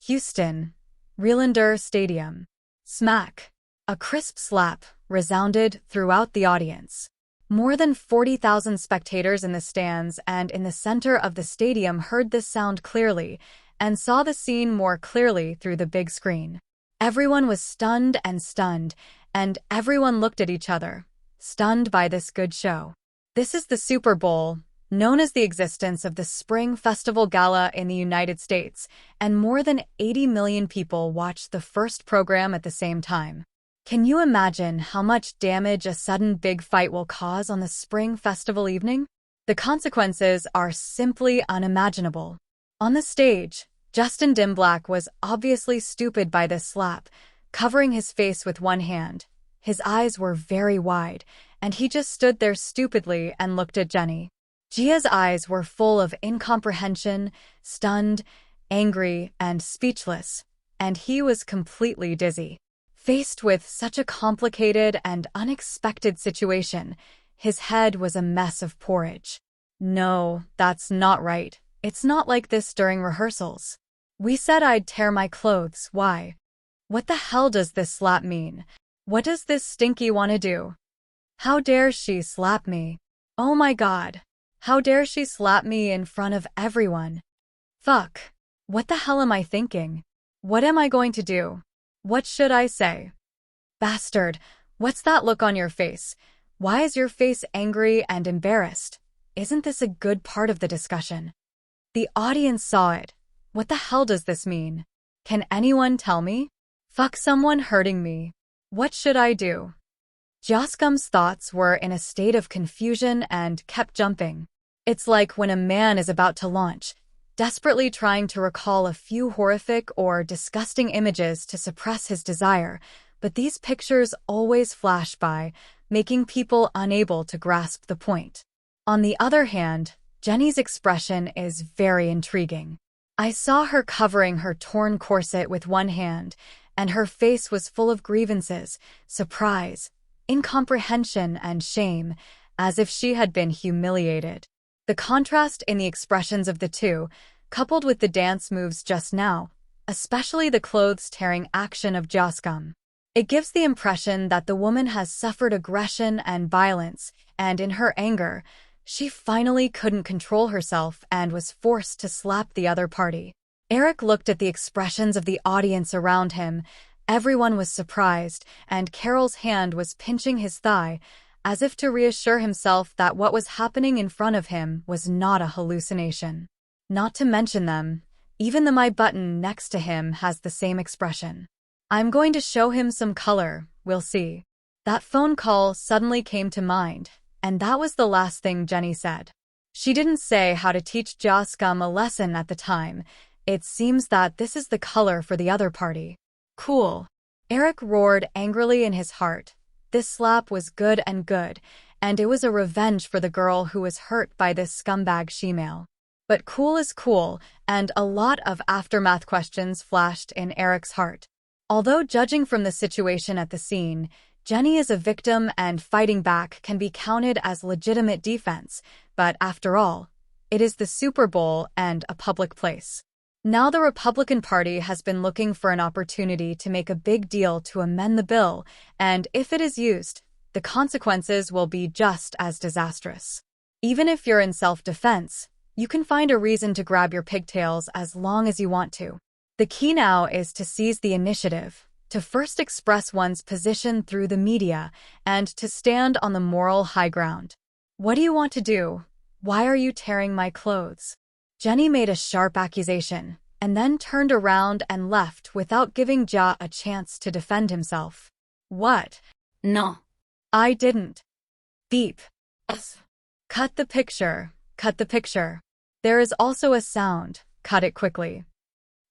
Houston, Reilander Stadium. Smack. A crisp slap resounded throughout the audience. More than 40,000 spectators in the stands and in the center of the stadium heard this sound clearly and saw the scene more clearly through the big screen. Everyone was stunned, and everyone looked at each other, stunned by this good show. This is the Super Bowl, known as the existence of the Spring Festival Gala in the United States, and more than 80 million people watched the first program at the same time. Can you imagine how much damage a sudden big fight will cause on the Spring Festival evening? The consequences are simply unimaginable. On the stage, Justin Timberlake was obviously stupid by this slap, covering his face with one hand. His eyes were very wide, and he just stood there stupidly and looked at Jenny. Gia's eyes were full of incomprehension, stunned, angry, and speechless, and he was completely dizzy. Faced with such a complicated and unexpected situation, his head was a mess of porridge. No, that's not right. It's not like this during rehearsals. We said I'd tear my clothes, why? What the hell does this slap mean? What does this stinky want to do? How dare she slap me? Oh my God. How dare she slap me in front of everyone? Fuck. What the hell am I thinking? What am I going to do? What should I say? Bastard, what's that look on your face? Why is your face angry and embarrassed? Isn't this a good part of the discussion? The audience saw it. What the hell does this mean? Can anyone tell me? Fuck, someone hurting me. What should I do? Joscum's thoughts were in a state of confusion and kept jumping. It's like when a man is about to launch, desperately trying to recall a few horrific or disgusting images to suppress his desire, but these pictures always flash by, making people unable to grasp the point. On the other hand, Jenny's expression is very intriguing. I saw her covering her torn corset with one hand, and her face was full of grievances, surprise, incomprehension, and shame, as if she had been humiliated. The contrast in the expressions of the two, coupled with the dance moves just now, especially the clothes-tearing action of Joscum, it gives the impression that the woman has suffered aggression and violence, and in her anger, she finally couldn't control herself and was forced to slap the other party. Eric looked at the expressions of the audience around him. Everyone was surprised, and Carol's hand was pinching his thigh, as if to reassure himself that what was happening in front of him was not a hallucination. Not to mention them, even the My button next to him has the same expression. I'm going to show him some color, we'll see. That phone call suddenly came to mind, and that was the last thing Jenny said. She didn't say how to teach Joscum a lesson at the time. It seems that this is the color for the other party. Cool. Eric roared angrily in his heart. This slap was good, and it was a revenge for the girl who was hurt by this scumbag shemale. But cool is cool, and a lot of aftermath questions flashed in Eric's heart. Although judging from the situation at the scene, Jenny is a victim and fighting back can be counted as legitimate defense, but after all, it is the Super Bowl and a public place. Now the Republican Party has been looking for an opportunity to make a big deal to amend the bill, and if it is used, the consequences will be just as disastrous. Even if you're in self-defense, you can find a reason to grab your pigtails as long as you want to. The key now is to seize the initiative, to first express one's position through the media, and to stand on the moral high ground. What do you want to do? Why are you tearing my clothes? Jenny made a sharp accusation, and then turned around and left without giving Ja a chance to defend himself. What? No. I didn't. Beep. Cut the picture. Cut the picture. There is also a sound. Cut it quickly.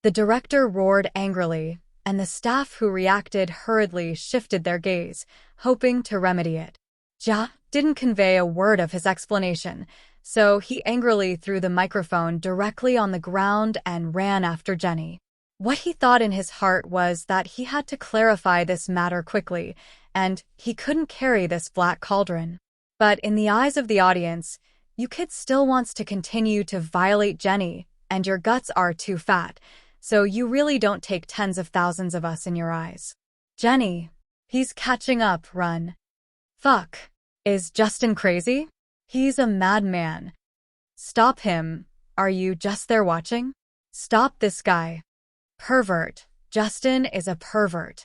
The director roared angrily, and the staff who reacted hurriedly shifted their gaze, hoping to remedy it. Ja didn't convey a word of his explanation, so he angrily threw the microphone directly on the ground and ran after Jenny. What he thought in his heart was that he had to clarify this matter quickly, and he couldn't carry this black cauldron. But in the eyes of the audience, you kid still wants to continue to violate Jenny, and your guts are too fat, So you really don't take tens of thousands of us in your eyes. Jenny, he's catching up, run. Fuck. Is Justin crazy? He's a madman. Stop him. Are you just there watching? Stop this guy. Pervert. Justin is a pervert.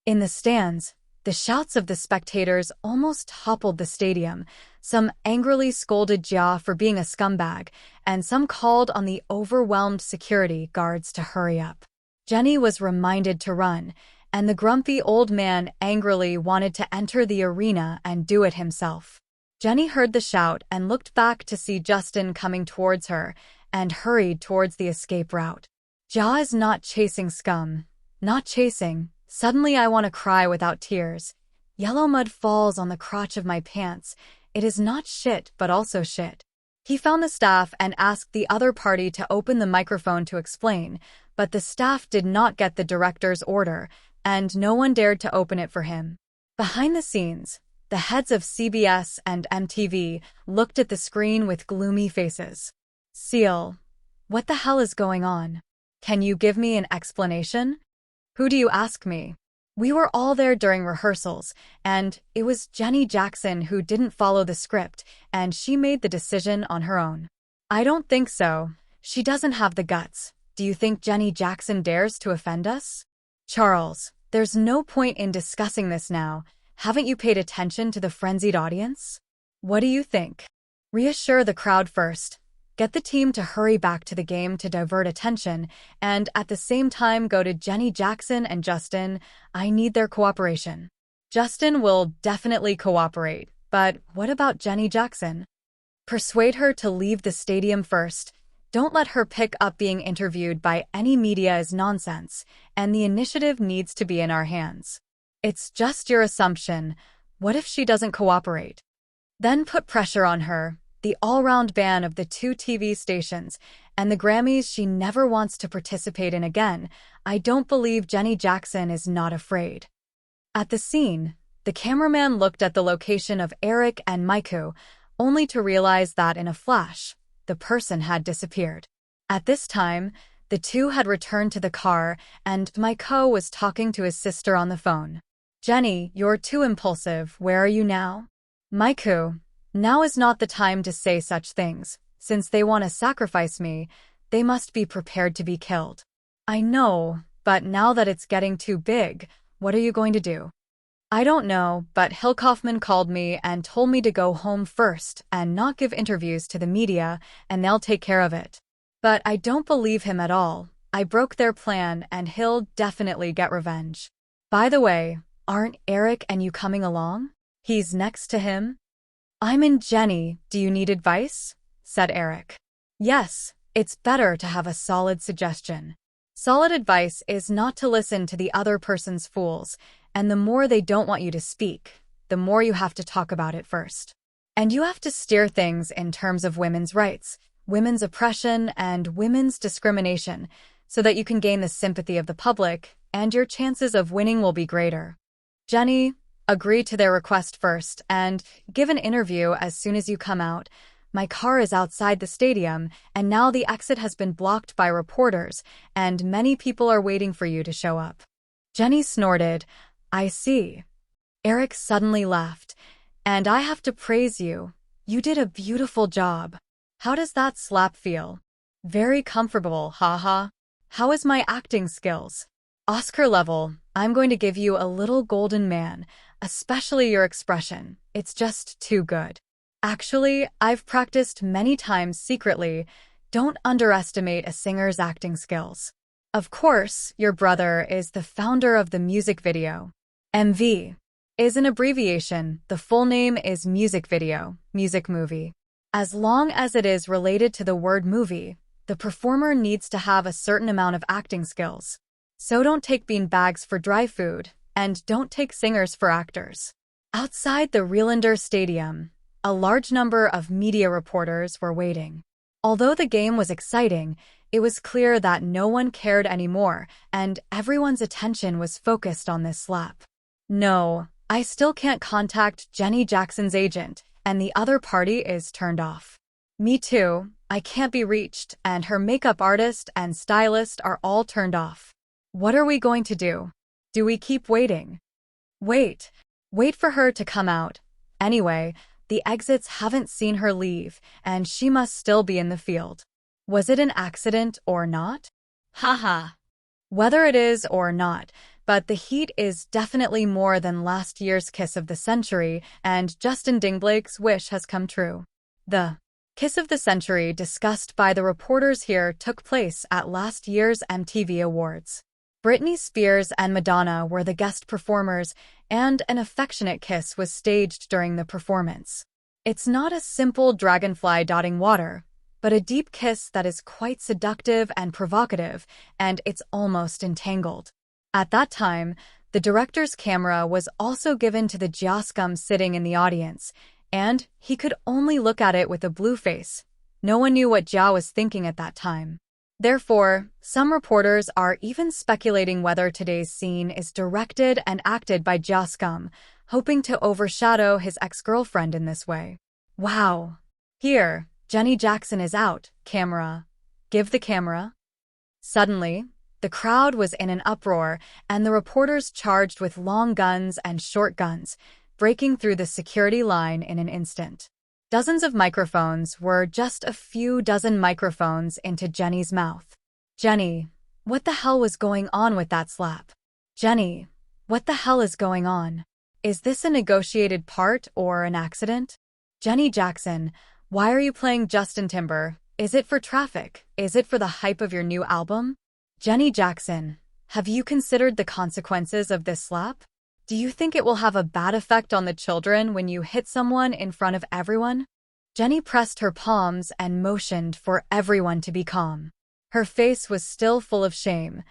In the stands, the shouts of the spectators almost toppled the stadium. Some angrily scolded Jia for being a scumbag, and some called on the overwhelmed security guards to hurry up. Jenny was reminded to run, and the grumpy old man angrily wanted to enter the arena and do it himself. Jenny heard the shout and looked back to see Justin coming towards her, and hurried towards the escape route. Jia is not chasing scum. Not chasing. Suddenly I want to cry without tears. Yellow mud falls on the crotch of my pants. It is not shit, but also shit. He found the staff and asked the other party to open the microphone to explain, but the staff did not get the director's order, and no one dared to open it for him. Behind the scenes, the heads of CBS and MTV looked at the screen with gloomy faces. Seal, what the hell is going on? Can you give me an explanation? Who do you ask me? We were all there during rehearsals, and it was Jenny Jackson who didn't follow the script, and she made the decision on her own. I don't think so. She doesn't have the guts. Do you think Jenny Jackson dares to offend us? Charles, there's no point in discussing this now. Haven't you paid attention to the frenzied audience? What do you think? Reassure the crowd first. Get the team to hurry back to the game to divert attention, and at the same time go to Jenny Jackson and Justin. I need their cooperation. Justin will definitely cooperate, but what about Jenny Jackson? Persuade her to leave the stadium first. Don't let her pick up being interviewed by any media as nonsense, and the initiative needs to be in our hands. It's just your assumption. What if she doesn't cooperate? Then put pressure on her. The all-round ban of the 2 TV stations, and the Grammys she never wants to participate in again. I don't believe Jenny Jackson is not afraid. At the scene, the cameraman looked at the location of Eric and Maiku, only to realize that in a flash, the person had disappeared. At this time, the two had returned to the car, and Maiku was talking to his sister on the phone. Jenny, you're too impulsive. Where are you now? Maiku, now is not the time to say such things. Since they want to sacrifice me, they must be prepared to be killed. I know, but now that it's getting too big, what are you going to do? I don't know, but Hill Kaufman called me and told me to go home first and not give interviews to the media, and they'll take care of it. But I don't believe him at all. I broke their plan, and he'll definitely get revenge. By the way, aren't Eric and you coming along? He's next to him? I'm in Jenny. Do you need advice? Said Eric. Yes, it's better to have a solid suggestion. Solid advice is not to listen to the other person's fools, and the more they don't want you to speak, the more you have to talk about it first. And you have to steer things in terms of women's rights, women's oppression, and women's discrimination, so that you can gain the sympathy of the public, and your chances of winning will be greater. Jenny, agree to their request first, and give an interview as soon as you come out. My car is outside the stadium, and now the exit has been blocked by reporters, and many people are waiting for you to show up. Jenny snorted. I see. Eric suddenly laughed. And I have to praise you. You did a beautiful job. How does that slap feel? Very comfortable, haha. How is my acting skills? Oscar level. I'm going to give you a little golden man. Especially your expression. It's just too good. Actually, I've practiced many times secretly. Don't underestimate a singer's acting skills. Of course, your brother is the founder of the music video. MV is an abbreviation. The full name is music video, music movie. As long as it is related to the word movie, the performer needs to have a certain amount of acting skills. So don't take beanbags for dry food. And don't take singers for actors. Outside the Realender Stadium, a large number of media reporters were waiting. Although the game was exciting, it was clear that no one cared anymore, and everyone's attention was focused on this slap. No, I still can't contact Jenny Jackson's agent, and the other party is turned off. Me too. I can't be reached, and her makeup artist and stylist are all turned off. What are we going to do? Do we keep waiting? Wait. Wait for her to come out. Anyway, the exits haven't seen her leave, and she must still be in the field. Was it an accident or not? Haha. Whether it is or not, but the heat is definitely more than last year's kiss of the century, and Justin Timberlake's wish has come true. The kiss of the century discussed by the reporters here took place at last year's MTV Awards. Britney Spears and Madonna were the guest performers, and an affectionate kiss was staged during the performance. It's not a simple dragonfly dotting water, but a deep kiss that is quite seductive and provocative, and it's almost entangled. At that time, the director's camera was also given to the Giascum sitting in the audience, and he could only look at it with a blue face. No one knew what Jia was thinking at that time. Therefore, some reporters are even speculating whether today's scene is directed and acted by Giascum, hoping to overshadow his ex-girlfriend in this way. Wow! Here, Jenny Jackson is out, camera. Give the camera. Suddenly, the crowd was in an uproar, and the reporters charged with long guns and short guns, breaking through the security line in an instant. Dozens of microphones were just a few dozen microphones into Jenny's mouth. Jenny, what the hell was going on with that slap? Jenny, what the hell is going on? Is this a negotiated part or an accident? Jenny Jackson, why are you playing Justin Timber? Is it for traffic? Is it for the hype of your new album? Jenny Jackson, have you considered the consequences of this slap? Do you think it will have a bad effect on the children when you hit someone in front of everyone? Jenny pressed her palms and motioned for everyone to be calm. Her face was still full of shame.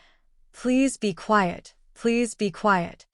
Please be quiet. Please be quiet.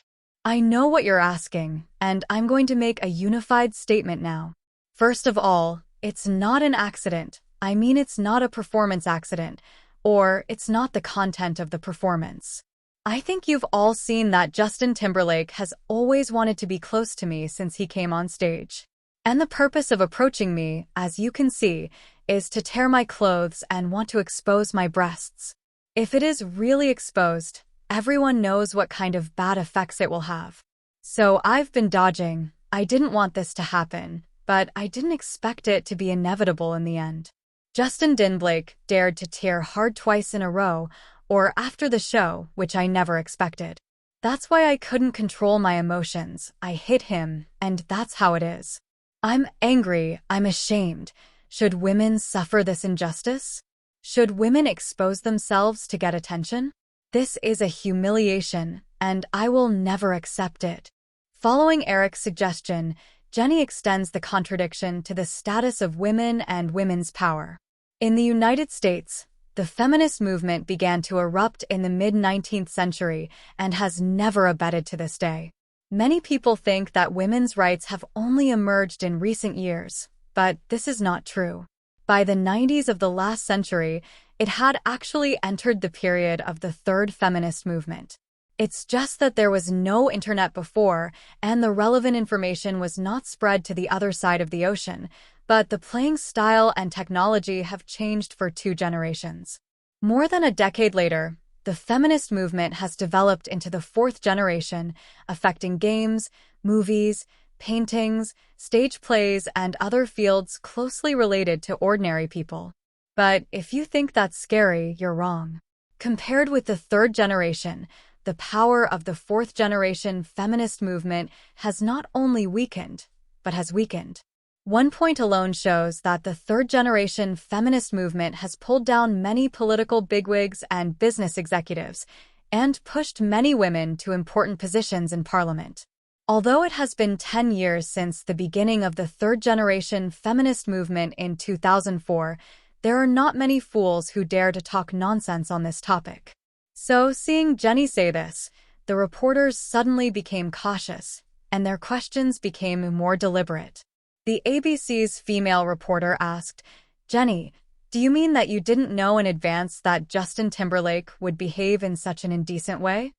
I know what you're asking, and I'm going to make a unified statement now. First of all, it's not an accident. I mean, it's not a performance accident, or it's not the content of the performance. I think you've all seen that Justin Timberlake has always wanted to be close to me since he came on stage. And the purpose of approaching me, as you can see, is to tear my clothes and want to expose my breasts. If it is really exposed, everyone knows what kind of bad effects it will have. So I've been dodging. I didn't want this to happen, but I didn't expect it to be inevitable in the end. Justin Timberlake dared to tear hard twice in a row, or after the show, which I never expected. That's why I couldn't control my emotions. I hit him, and that's how it is. I'm angry. I'm ashamed. Should women suffer this injustice? Should women expose themselves to get attention? This is a humiliation, and I will never accept it. Following Eric's suggestion, Jenny extends the contradiction to the status of women and women's power. In the United States, the feminist movement began to erupt in the mid-19th century and has never abated to this day. Many people think that women's rights have only emerged in recent years, but this is not true. By the 90s of the last century, it had actually entered the period of the third feminist movement. It's just that there was no internet before, and the relevant information was not spread to the other side of the ocean, but the playing style and technology have changed for 2 generations. More than a decade later, the feminist movement has developed into the 4th generation, affecting games, movies, paintings, stage plays, and other fields closely related to ordinary people. But if you think that's scary, you're wrong. Compared with the 3rd generation, the power of the 4th generation feminist movement has not only weakened, but has weakened. One point alone shows that the 3rd generation feminist movement has pulled down many political bigwigs and business executives, and pushed many women to important positions in parliament. Although it has been 10 years since the beginning of the 3rd generation feminist movement in 2004, there are not many fools who dare to talk nonsense on this topic. So, seeing Jenny say this, the reporters suddenly became cautious, and their questions became more deliberate. The ABC's female reporter asked, "Jenny, do you mean that you didn't know in advance that Justin Timberlake would behave in such an indecent way?"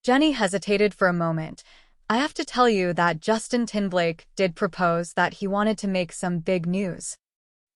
Jenny hesitated for a moment. "I have to tell you that Justin Timberlake did propose that he wanted to make some big news.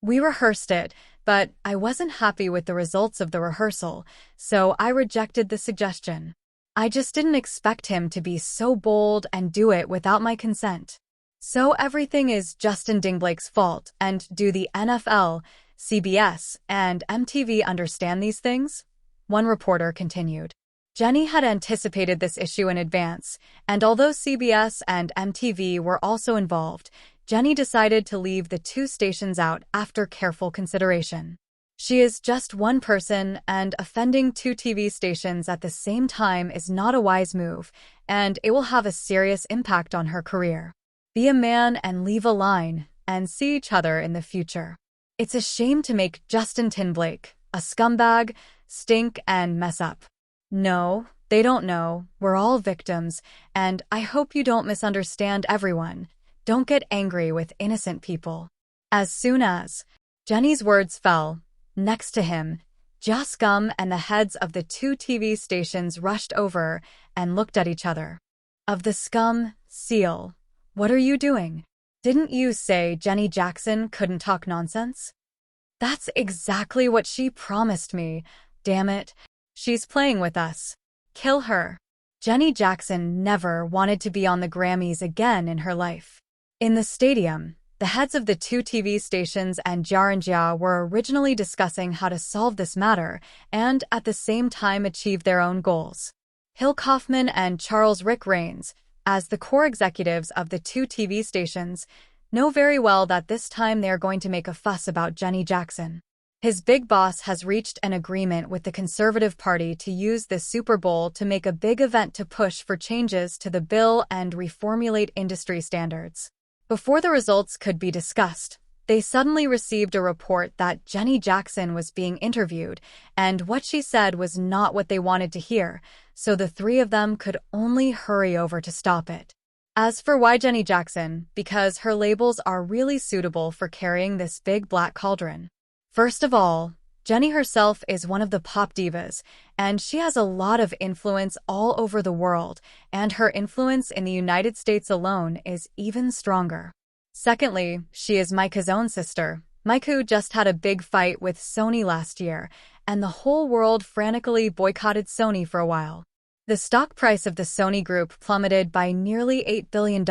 We rehearsed it. but I wasn't happy with the results of the rehearsal, so I rejected the suggestion. I just didn't expect him to be so bold and do it without my consent. So everything is Justin Dinglake's fault, and do the NFL, CBS, and MTV understand these things? One reporter continued. Jenny had anticipated this issue in advance, and although CBS and MTV were also involved, Jenny decided to leave the two stations out after careful consideration. She is just one person, and offending two TV stations at the same time is not a wise move, and it will have a serious impact on her career. Be a man and leave a line, and see each other in the future. It's a shame to make Justin Timberlake a scumbag, stink, and mess up. No, they don't know. We're all victims, and I hope you don't misunderstand everyone. Don't get angry with innocent people. As soon as Jenny's words fell, next to him, Scum and the heads of the two TV stations rushed over and looked at each other. Of the scum, Seal, what are you doing? Didn't you say Jenny Jackson couldn't talk nonsense? That's exactly what she promised me. Damn it. She's playing with us. Kill her. Jenny Jackson never wanted to be on the Grammys again in her life. In the stadium, the heads of the two TV stations and Jia were originally discussing how to solve this matter and, at the same time, achieve their own goals. Hill Kaufman and Charles Rick Rains, as the core executives of the two TV stations, know very well that this time they are going to make a fuss about Jenny Jackson. His big boss has reached an agreement with the Conservative Party to use this Super Bowl to make a big event to push for changes to the bill and reformulate industry standards. Before the results could be discussed, they suddenly received a report that Jenny Jackson was being interviewed, and what she said was not what they wanted to hear, so the three of them could only hurry over to stop it. As for why Jenny Jackson, because her labels are really suitable for carrying this big black cauldron. First of all, Jenny herself is one of the pop divas, and she has a lot of influence all over the world, and her influence in the United States alone is even stronger. Secondly, she is Micah's own sister. Micah just had a big fight with Sony last year, and the whole world frantically boycotted Sony for a while. The stock price of the Sony group plummeted by nearly $8 billion,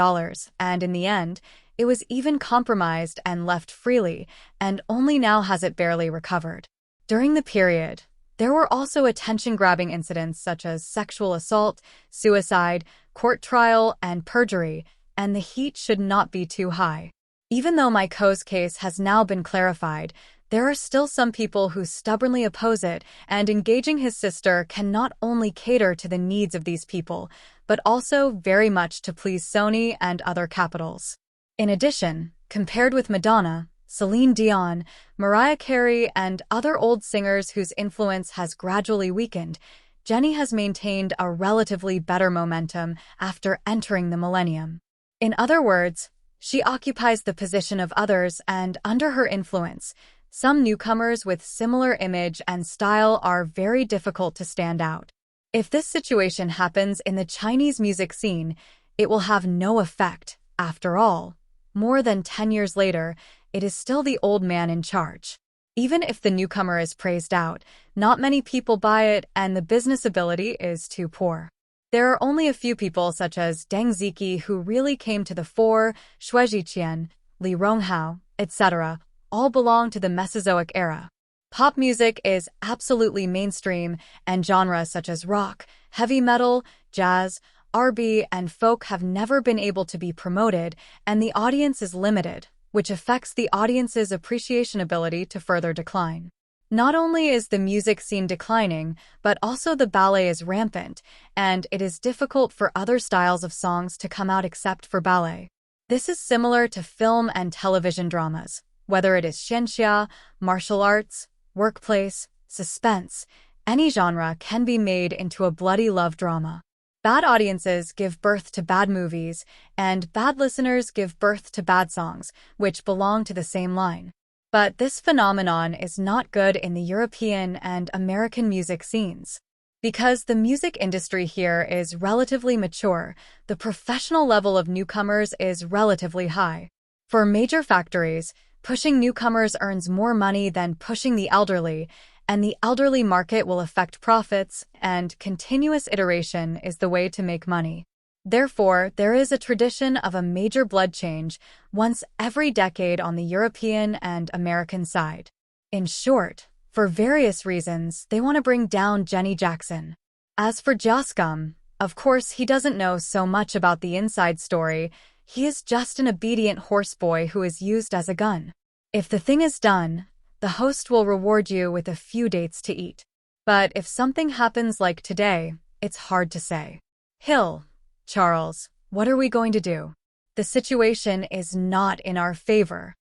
and in the end, it was even compromised and left freely, and only now has it barely recovered. During the period, there were also attention-grabbing incidents such as sexual assault, suicide, court trial, and perjury, and the heat should not be too high. Even though Micah's case has now been clarified, there are still some people who stubbornly oppose it, and engaging his sister can not only cater to the needs of these people, but also very much to please Sony and other capitals. In addition, compared with Madonna, Celine Dion, Mariah Carey, and other old singers whose influence has gradually weakened, Jenny has maintained a relatively better momentum after entering the millennium. In other words, she occupies the position of others, and under her influence, some newcomers with similar image and style are very difficult to stand out. If this situation happens in the Chinese music scene, it will have no effect. After all, more than 10 years later, it is still the old man in charge. Even if the newcomer is praised out, not many people buy it and the business ability is too poor. There are only a few people such as Deng Ziqi who really came to the fore, Xue Zhiqian, Li Ronghao, etc., all belong to the Mesozoic era. Pop music is absolutely mainstream, and genres such as rock, heavy metal, jazz, R&B, and folk have never been able to be promoted, and the audience is limited, which affects the audience's appreciation ability to further decline. Not only is the music scene declining, but also the ballet is rampant, and it is difficult for other styles of songs to come out except for ballet. This is similar to film and television dramas, whether it is xianxia, martial arts, workplace, suspense, any genre can be made into a bloody love drama. Bad audiences give birth to bad movies, and bad listeners give birth to bad songs, which belong to the same line. But this phenomenon is not good in the European and American music scenes. Because the music industry here is relatively mature, the professional level of newcomers is relatively high. For major factories, Pushing newcomers earns more money than pushing the elderly, and the elderly market will affect profits, and continuous iteration is the way to make money. Therefore, there is a tradition of a major blood change once every decade on the European and American side. In short, for various reasons, they want to bring down Jenny Jackson. As for Joscom, of course he doesn't know so much about the inside story. He is just an obedient horseboy who is used as a gun. If the thing is done, the host will reward you with a few dates to eat. But if something happens like today, it's hard to say. Hill, Charles, what are we going to do? The situation is not in our favor.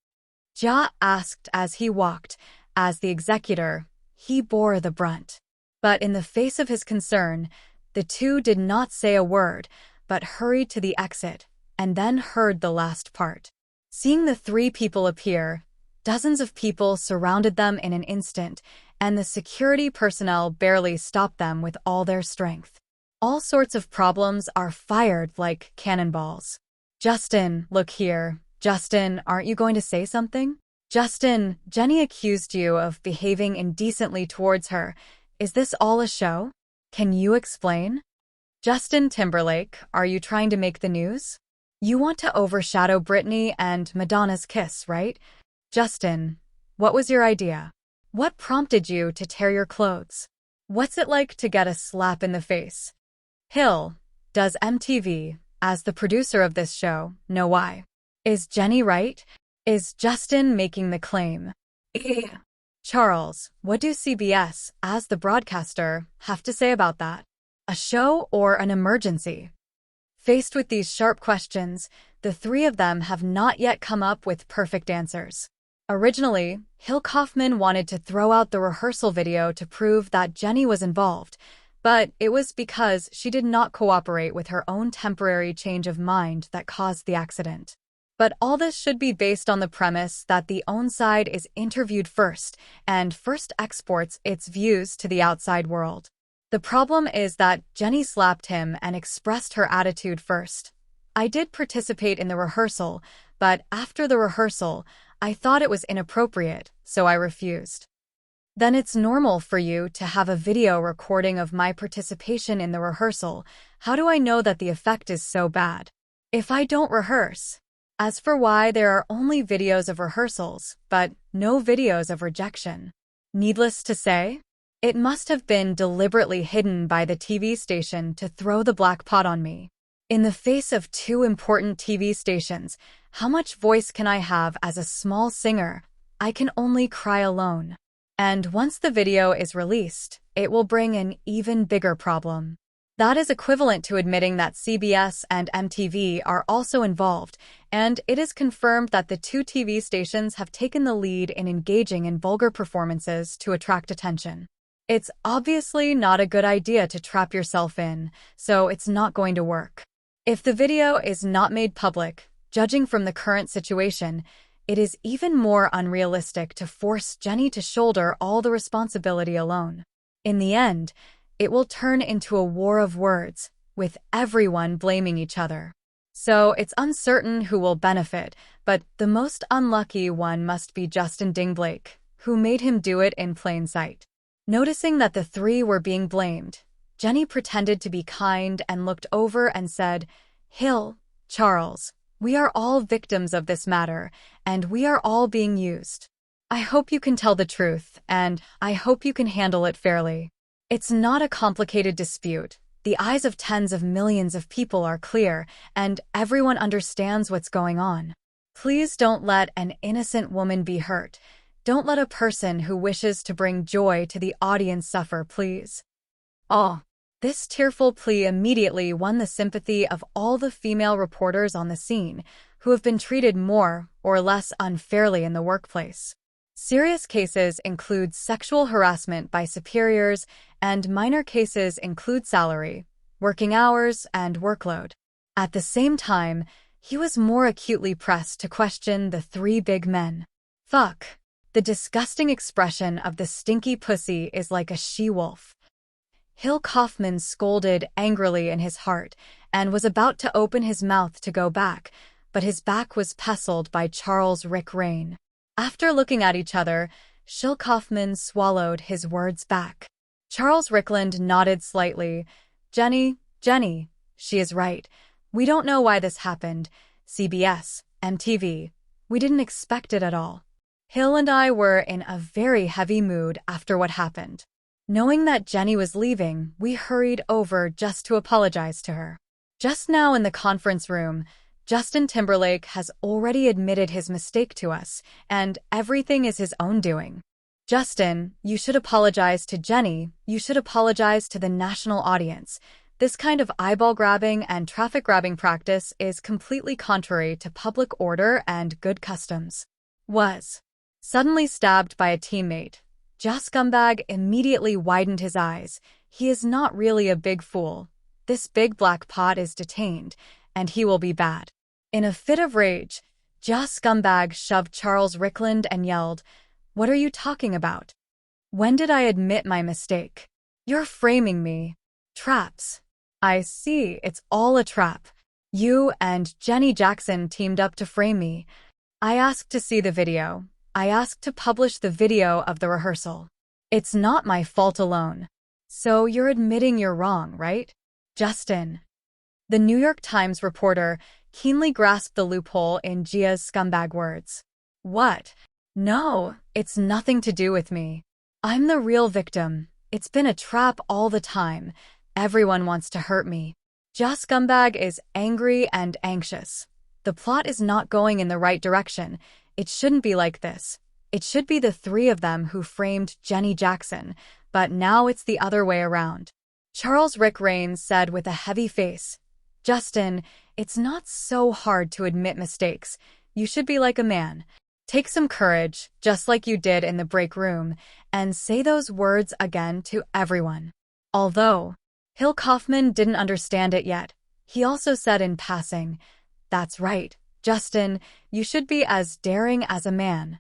Ja asked as he walked. As the executor, he bore the brunt. But in the face of his concern, the two did not say a word, but hurried to the exit, and then heard the last part. Seeing the three people appear, dozens of people surrounded them in an instant, and the security personnel barely stopped them with all their strength. All sorts of problems are fired like cannonballs. Justin, look here. Justin, aren't you going to say something? Justin, Jenny accused you of behaving indecently towards her. Is this all a show? Can you explain? Justin Timberlake, are you trying to make the news? You want to overshadow Britney and Madonna's kiss, right? Justin, what was your idea? What prompted you to tear your clothes? What's it like to get a slap in the face? Hill, does MTV, as the producer of this show, know why? Is Jenny right? Is Justin making the claim? Charles, what do CBS, as the broadcaster, have to say about that? A show or an emergency? Faced with these sharp questions, the three of them have not yet come up with perfect answers. Originally, Hill Kaufman wanted to throw out the rehearsal video to prove that Jenny was involved, but it was because she did not cooperate with her own temporary change of mind that caused the accident. But all this should be based on the premise that the own side is interviewed first and first exports its views to the outside world. The problem is that Jenny slapped him and expressed her attitude first. I did participate in the rehearsal, but after the rehearsal, I thought it was inappropriate, so I refused. Then it's normal for you to have a video recording of my participation in the rehearsal. How do I know that the effect is so bad? If I don't rehearse. As for why there are only videos of rehearsals, but no videos of rejection. Needless to say, it must have been deliberately hidden by the TV station to throw the black pot on me. In the face of two important TV stations, how much voice can I have as a small singer? I can only cry alone. And once the video is released, it will bring an even bigger problem. That is equivalent to admitting that CBS and MTV are also involved, and it is confirmed that the two TV stations have taken the lead in engaging in vulgar performances to attract attention. It's obviously not a good idea to trap yourself in, so it's not going to work. If the video is not made public, judging from the current situation, it is even more unrealistic to force Jenny to shoulder all the responsibility alone. In the end, it will turn into a war of words, with everyone blaming each other. So it's uncertain who will benefit, but the most unlucky one must be Justin Timberlake, who made him do it in plain sight. Noticing that the three were being blamed, Jenny pretended to be kind and looked over and said, Hill, Charles, we are all victims of this matter, and we are all being used. I hope you can tell the truth, and I hope you can handle it fairly. It's not a complicated dispute. The eyes of tens of millions of people are clear, and everyone understands what's going on. Please don't let an innocent woman be hurt. Don't let a person who wishes to bring joy to the audience suffer, please. This tearful plea immediately won the sympathy of all the female reporters on the scene, who have been treated more or less unfairly in the workplace. Serious cases include sexual harassment by superiors, and minor cases include salary, working hours, and workload. At the same time, he was more acutely pressed to question the three big men. Fuck. The disgusting expression of the stinky pussy is like a she-wolf. Hill Kaufman scolded angrily in his heart and was about to open his mouth to go back, but his back was pestled by Charles Rick Rain. After looking at each other, Shil Kaufman swallowed his words back. Charles Rickland nodded slightly. Jenny, she is right. We don't know why this happened. CBS, MTV. We didn't expect it at all. Hill and I were in a very heavy mood after what happened. Knowing that Jenny was leaving, we hurried over just to apologize to her. Just now in the conference room, Justin Timberlake has already admitted his mistake to us, and everything is his own doing. Justin, you should apologize to Jenny. You should apologize to the national audience. This kind of eyeball-grabbing and traffic-grabbing practice is completely contrary to public order and good customs. Was suddenly stabbed by a teammate. Joss Scumbag immediately widened his eyes. He is not really a big fool. This big black pot is detained, and he will be bad. In a fit of rage, Joss Scumbag shoved Charles Rickland and yelled, "What are you talking about? When did I admit my mistake? You're framing me. Traps. I see, it's all a trap. You and Jenny Jackson teamed up to frame me. I asked to see the video. I asked to publish the video of the rehearsal. It's not my fault alone. So you're admitting you're wrong, right? Justin." The New York Times reporter keenly grasped the loophole in Gia's scumbag words. "What? No, it's nothing to do with me. I'm the real victim. It's been a trap all the time. Everyone wants to hurt me." Joss Scumbag is angry and anxious. The plot is not going in the right direction. It shouldn't be like this. It should be the three of them who framed Jenny Jackson, but now it's the other way around. Charles Rick Raines said with a heavy face, "Justin, it's not so hard to admit mistakes. You should be like a man. Take some courage, just like you did in the break room, and say those words again to everyone." Although Hill Kaufman didn't understand it yet, he also said in passing, "That's right, Justin, you should be as daring as a man."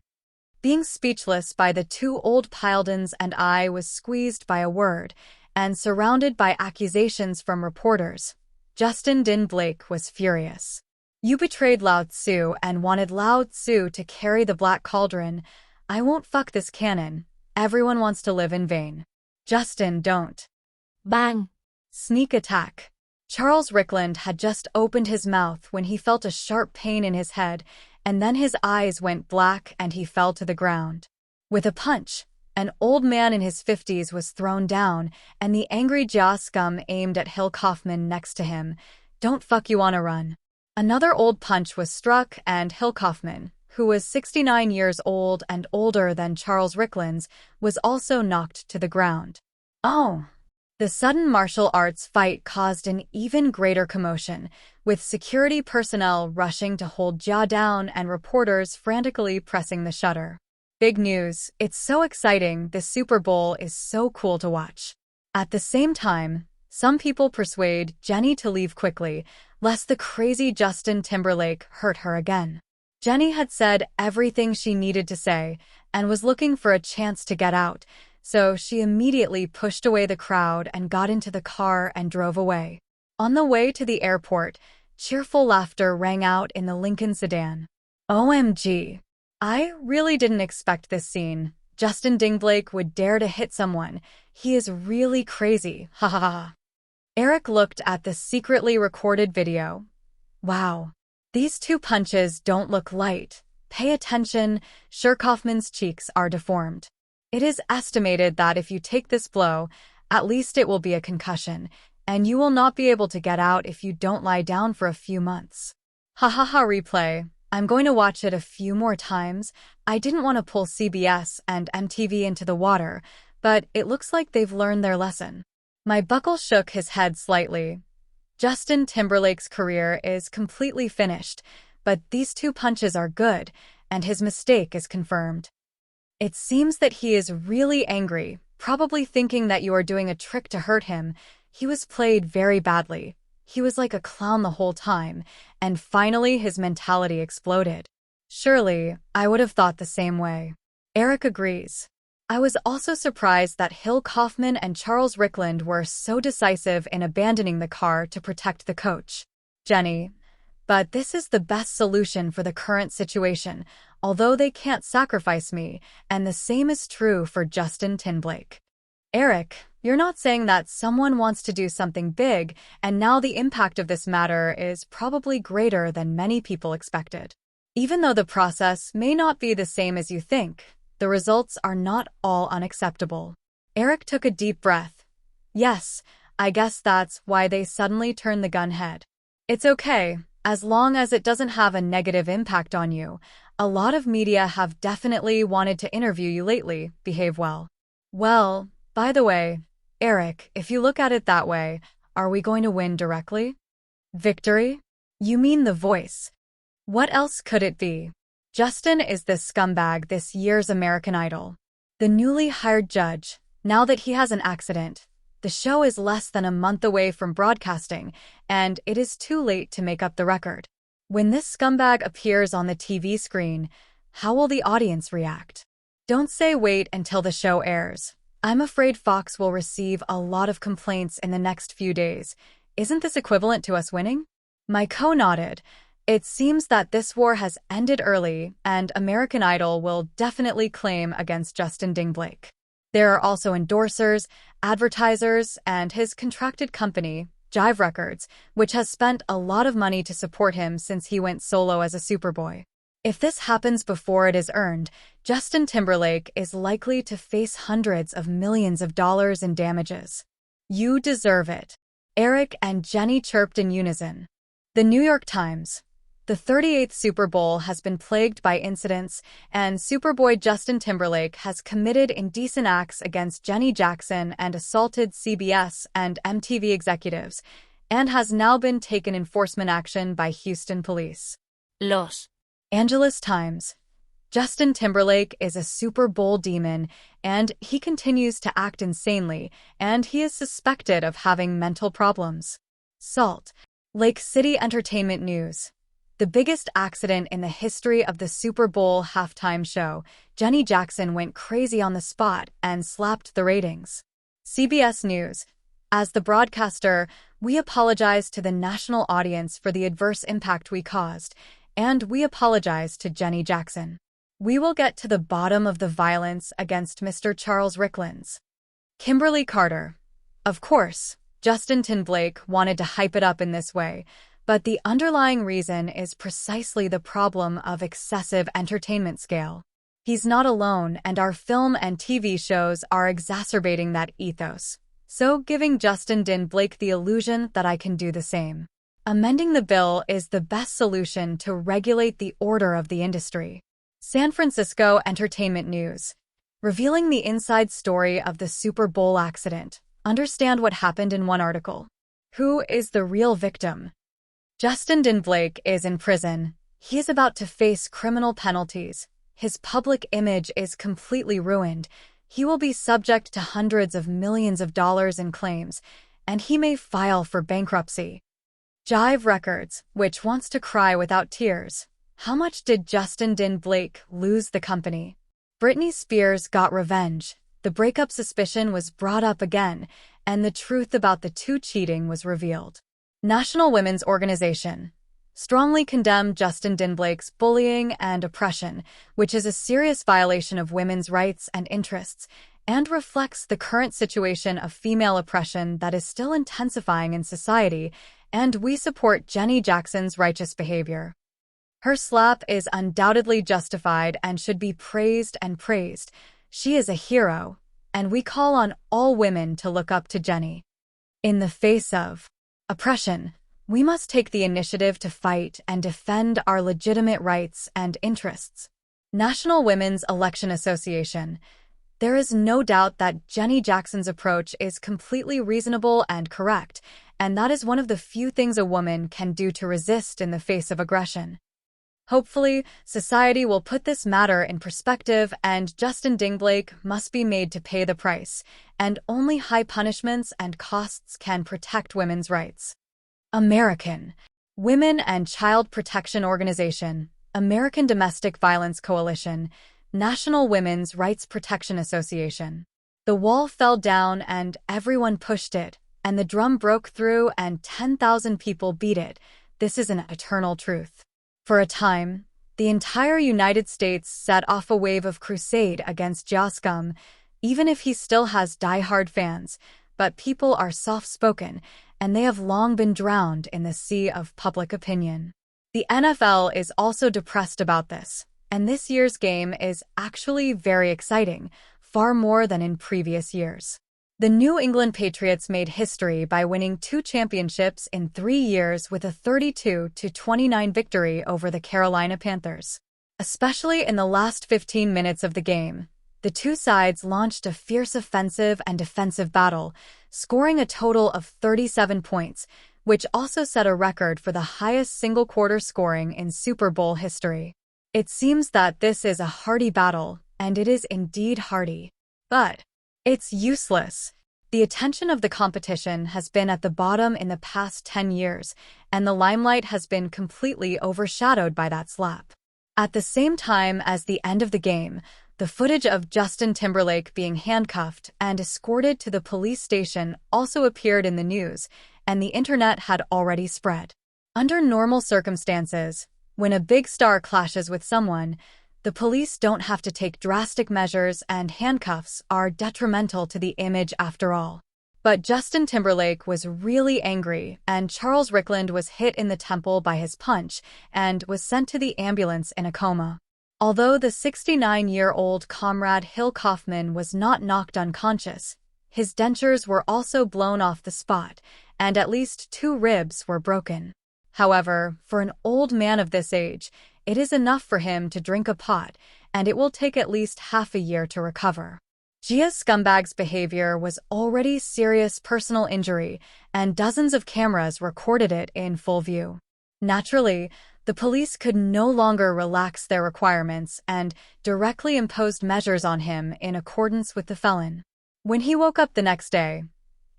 Being speechless by the two old Pildons and I was squeezed by a word and surrounded by accusations from reporters. Justin Timberlake was furious. "You betrayed Lao Tzu and wanted Lao Tzu to carry the black cauldron. I won't fuck this canon. Everyone wants to live in vain. Justin, don't." Bang! Sneak attack. Charles Rickland had just opened his mouth when he felt a sharp pain in his head, and then his eyes went black and he fell to the ground. With a punch, an old man in his 50s was thrown down, and the angry Joss Scum aimed at Hill Kaufman next to him. "Don't fuck you on a run." Another old punch was struck, and Hill Kaufman, who was 69 years old and older than Charles Rickland's, was also knocked to the ground. Oh! The sudden martial arts fight caused an even greater commotion, with security personnel rushing to hold Jia down and reporters frantically pressing the shutter. Big news, it's so exciting, this Super Bowl is so cool to watch. At the same time, some people persuade Jenny to leave quickly, lest the crazy Justin Timberlake hurt her again. Jenny had said everything she needed to say and was looking for a chance to get out, so she immediately pushed away the crowd and got into the car and drove away. On the way to the airport, cheerful laughter rang out in the Lincoln sedan. OMG. I really didn't expect this scene. Justin Timberlake would dare to hit someone. He is really crazy. Ha ha ha. Eric looked at the secretly recorded video. Wow. These two punches don't look light. Pay attention. Sure, Kaufman's cheeks are deformed. It is estimated that if you take this blow, at least it will be a concussion, and you will not be able to get out if you don't lie down for a few months. Ha ha ha replay. I'm going to watch it a few more times. I didn't want to pull CBS and MTV into the water, but it looks like they've learned their lesson. My buckle shook his head slightly. Justin Timberlake's career is completely finished, but these two punches are good, and his mistake is confirmed. It seems that he is really angry, probably thinking that you are doing a trick to hurt him. He was played very badly. He was like a clown the whole time, and finally his mentality exploded. Surely, I would have thought the same way. Eric agrees. I was also surprised that Hill Kaufman and Charles Rickland were so decisive in abandoning the car to protect the coach. Jenny. But this is the best solution for the current situation. although they can't sacrifice me, and the same is true for Justin Timberlake. Eric, you're not saying that someone wants to do something big, and now the impact of this matter is probably greater than many people expected. Even though the process may not be the same as you think, the results are not all unacceptable. Eric took a deep breath. Yes, I guess that's why they suddenly turned the gun head. It's okay, as long as it doesn't have a negative impact on you. A lot of media have definitely wanted to interview you lately. Behave well. Well, by the way, Eric, if you look at it that way, are we going to win directly? Victory? You mean The Voice. What else could it be? Justin is the scumbag this year's American Idol. The newly hired judge. Now that he has an accident, the show is less than a month away from broadcasting, and it is too late to make up the record. When this scumbag appears on the TV screen, how will the audience react? Don't say wait until the show airs. I'm afraid Fox will receive a lot of complaints in the next few days. Isn't this equivalent to us winning? My co nodded. It seems that this war has ended early, and American Idol will definitely claim against Justin Timberlake. There are also endorsers, advertisers, and his contracted company, Jive Records, which has spent a lot of money to support him since he went solo as a Superboy. If this happens before it is earned, Justin Timberlake is likely to face hundreds of millions of dollars in damages. You deserve it. Eric and Jenny chirped in unison. The New York Times. The 38th Super Bowl has been plagued by incidents, and Superboy Justin Timberlake has committed indecent acts against Jenny Jackson and assaulted CBS and MTV executives, and has now been taken enforcement action by Houston police. Los Angeles Times. Justin Timberlake is a Super Bowl demon, and he continues to act insanely, and he is suspected of having mental problems. Salt Lake City Entertainment News. The biggest accident in the history of the Super Bowl halftime show, Jenny Jackson went crazy on the spot and slapped the ratings. CBS News. As the broadcaster, we apologize to the national audience for the adverse impact we caused, and we apologize to Jenny Jackson. We will get to the bottom of the violence against Mr. Charles Ricklands. Kimberly Carter. Of course, Justin Timberlake wanted to hype it up in this way, but the underlying reason is precisely the problem of excessive entertainment scale. He's not alone, and our film and TV shows are exacerbating that ethos. So giving Justin Timberlake the illusion that I can do the same. Amending the bill is the best solution to regulate the order of the industry. San Francisco Entertainment News. Revealing the inside story of the Super Bowl accident. Understand what happened in one article. Who is the real victim? Justin Timberlake is in prison. He is about to face criminal penalties. His public image is completely ruined. He will be subject to hundreds of millions of dollars in claims, and he may file for bankruptcy. Jive Records, which wants to cry without tears. How much did Justin Timberlake lose the company? Britney Spears got revenge. The breakup suspicion was brought up again, and the truth about the two cheating was revealed. National Women's Organization. Strongly condemn Justin Timberlake's bullying and oppression, which is a serious violation of women's rights and interests, and reflects the current situation of female oppression that is still intensifying in society, and we support Jenny Jackson's righteous behavior. Her slap is undoubtedly justified and should be praised and praised. She is a hero, and we call on all women to look up to Jenny. In the face of oppression, we must take the initiative to fight and defend our legitimate rights and interests. National Women's Election Association. There is no doubt that Jenny Jackson's approach is completely reasonable and correct, and that is one of the few things a woman can do to resist in the face of aggression. Hopefully, society will put this matter in perspective, and Justin Timberlake must be made to pay the price, and only high punishments and costs can protect women's rights. American Women and Child Protection Organization, American Domestic Violence Coalition, National Women's Rights Protection Association. The wall fell down and everyone pushed it, and the drum broke through and 10,000 people beat it. This is an eternal truth. For a time, The entire United States set off a wave of crusade against Scum, even if he still has die-hard fans, but people are soft-spoken, and they have long been drowned in the sea of public opinion. The NFL is also depressed about this, and this year's game is actually very exciting, far more than in previous years. The New England Patriots made history by winning 2 championships in 3 years with a 32-29 victory over the Carolina Panthers. Especially in the last 15 minutes of the game, the two sides launched a fierce offensive and defensive battle, scoring a total of 37 points, which also set a record for the highest single-quarter scoring in Super Bowl history. It seems that this is a hearty battle, and it is indeed hearty. But it's useless. The attention of the competition has been at the bottom in the past 10 years, and the limelight has been completely overshadowed by that slap. At the same time as the end of the game, the footage of Justin Timberlake being handcuffed and escorted to the police station also appeared in the news, and the internet had already spread. Under normal circumstances, when a big star clashes with someone, the police don't have to take drastic measures, and handcuffs are detrimental to the image after all. But Justin Timberlake was really angry, and Charles Rickland was hit in the temple by his punch and was sent to the ambulance in a coma. Although the 69-year-old comrade Hill Kaufman was not knocked unconscious, his dentures were also blown off the spot, and at least 2 ribs were broken. However, for an old man of this age, it is enough for him to drink a pot, and it will take at least half a year to recover. Gia's scumbag's behavior was already serious personal injury, and dozens of cameras recorded it in full view. Naturally, the police could no longer relax their requirements and directly imposed measures on him in accordance with the felon. When he woke up the next day,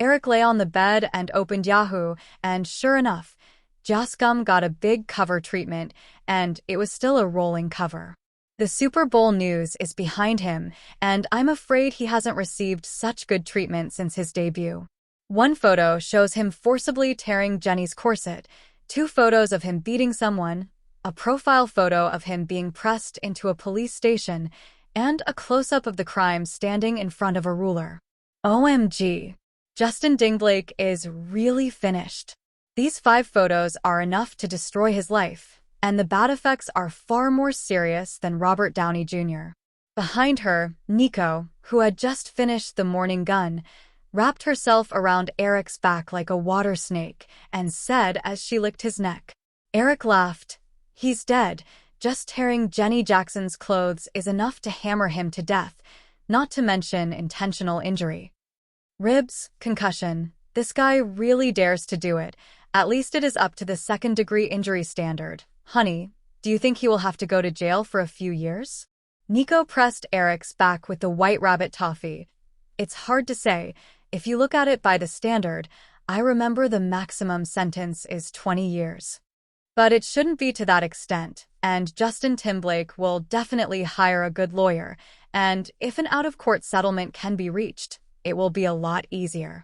Eric lay on the bed and opened Yahoo, and sure enough, Scum got a big cover treatment, and it was still a rolling cover. The Super Bowl news is behind him, and I'm afraid he hasn't received such good treatment since his debut. One photo shows him forcibly tearing Jenny's corset, 2 photos of him beating someone, a profile photo of him being pressed into a police station, and a close-up of the crime standing in front of a ruler. OMG! Justin Timberlake is really finished. These 5 photos are enough to destroy his life, and the bad effects are far more serious than Robert Downey Jr. Behind her, Nico, who had just finished The Morning Gun, wrapped herself around Eric's back like a water snake and said as she licked his neck. Eric laughed. He's dead. Just tearing Jenny Jackson's clothes is enough to hammer him to death, not to mention intentional injury. Ribs, concussion. This guy really dares to do it. At least it is up to the second-degree injury standard. Honey, do you think he will have to go to jail for a few years? Nico pressed Eric's back with the White Rabbit toffee. It's hard to say. If you look at it by the standard, I remember the maximum sentence is 20 years. But it shouldn't be to that extent, and Justin Timberlake will definitely hire a good lawyer, and if an out-of-court settlement can be reached, it will be a lot easier.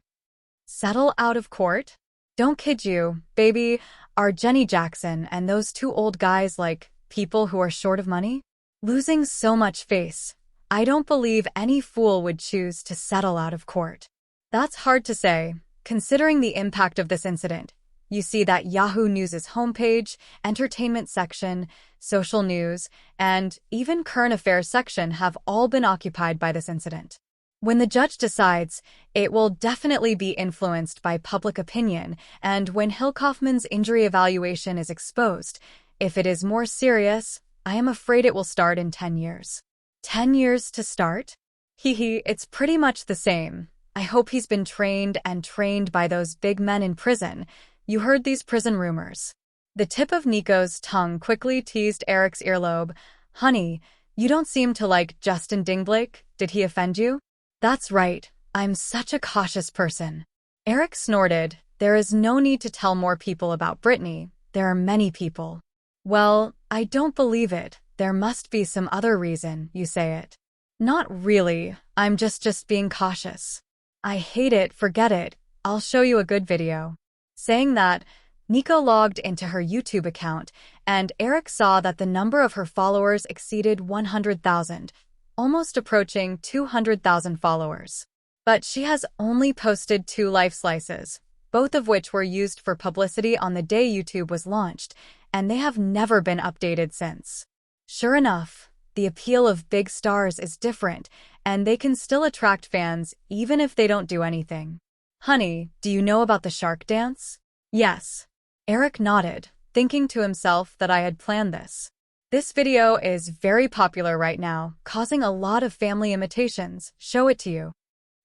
Settle out of court? Don't kid you, baby. Are Jenny Jackson and those 2 old guys like people who are short of money? Losing so much face. I don't believe any fool would choose to settle out of court. That's hard to say, considering the impact of this incident. You see that Yahoo News' homepage, entertainment section, social news, and even current affairs section have all been occupied by this incident. When the judge decides, it will definitely be influenced by public opinion, and when Hill Kaufman's injury evaluation is exposed, if it is more serious, I am afraid it will start in 10 years. 10 years to start? It's pretty much the same. I hope he's been trained by those big men in prison. You heard these prison rumors. The tip of Nico's tongue quickly teased Eric's earlobe. Honey, you don't seem to like Justin Timberlake. Did he offend you? That's right. I'm such a cautious person. Eric snorted. There is no need to tell more people about Britney. There are many people. Well, I don't believe it. There must be some other reason you say it. Not really. I'm just being cautious. I hate it. Forget it. I'll show you a good video. Saying that, Nico logged into her YouTube account, and Eric saw that the number of her followers exceeded 100,000, almost approaching 200,000 followers. But she has only posted 2 life slices, both of which were used for publicity on the day YouTube was launched, and they have never been updated since. Sure enough, the appeal of big stars is different, and they can still attract fans even if they don't do anything. Honey, do you know about the shark dance? Yes. Eric nodded, thinking to himself that I had planned this. This video is very popular right now, causing a lot of family imitations. Show it to you.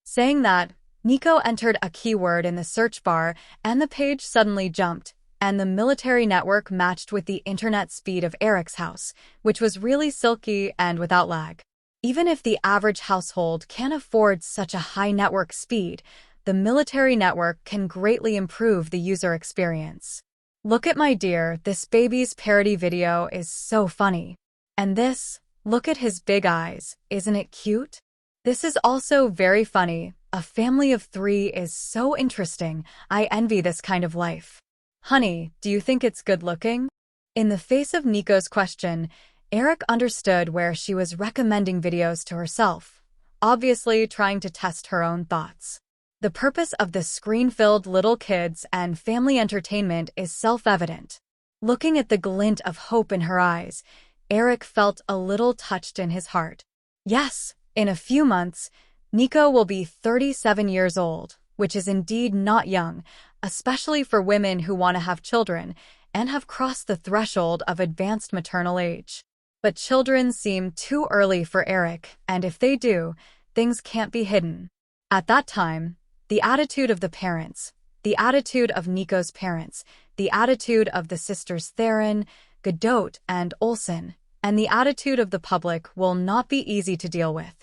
Saying that, Nico entered a keyword in the search bar, and the page suddenly jumped, and the military network matched with the internet speed of Eric's house, which was really silky and without lag. Even if the average household can't afford such a high network speed, the military network can greatly improve the user experience. Look at my dear, this baby's parody video is so funny. And this, look at his big eyes, isn't it cute? This is also very funny. A family of 3 is so interesting. I envy this kind of life. Honey, do you think it's good looking? In the face of Nico's question, Eric understood where she was recommending videos to herself, obviously trying to test her own thoughts. The purpose of the screen-filled little kids and family entertainment is self-evident. Looking at the glint of hope in her eyes, Eric felt a little touched in his heart. Yes, in a few months, Nico will be 37 years old, which is indeed not young, especially for women who want to have children and have crossed the threshold of advanced maternal age. But children seem too early for Eric, and if they do, things can't be hidden. At that time, the attitude of the parents, the attitude of Nico's parents, the attitude of the sisters Theron, Godot, and Olsen, and the attitude of the public will not be easy to deal with.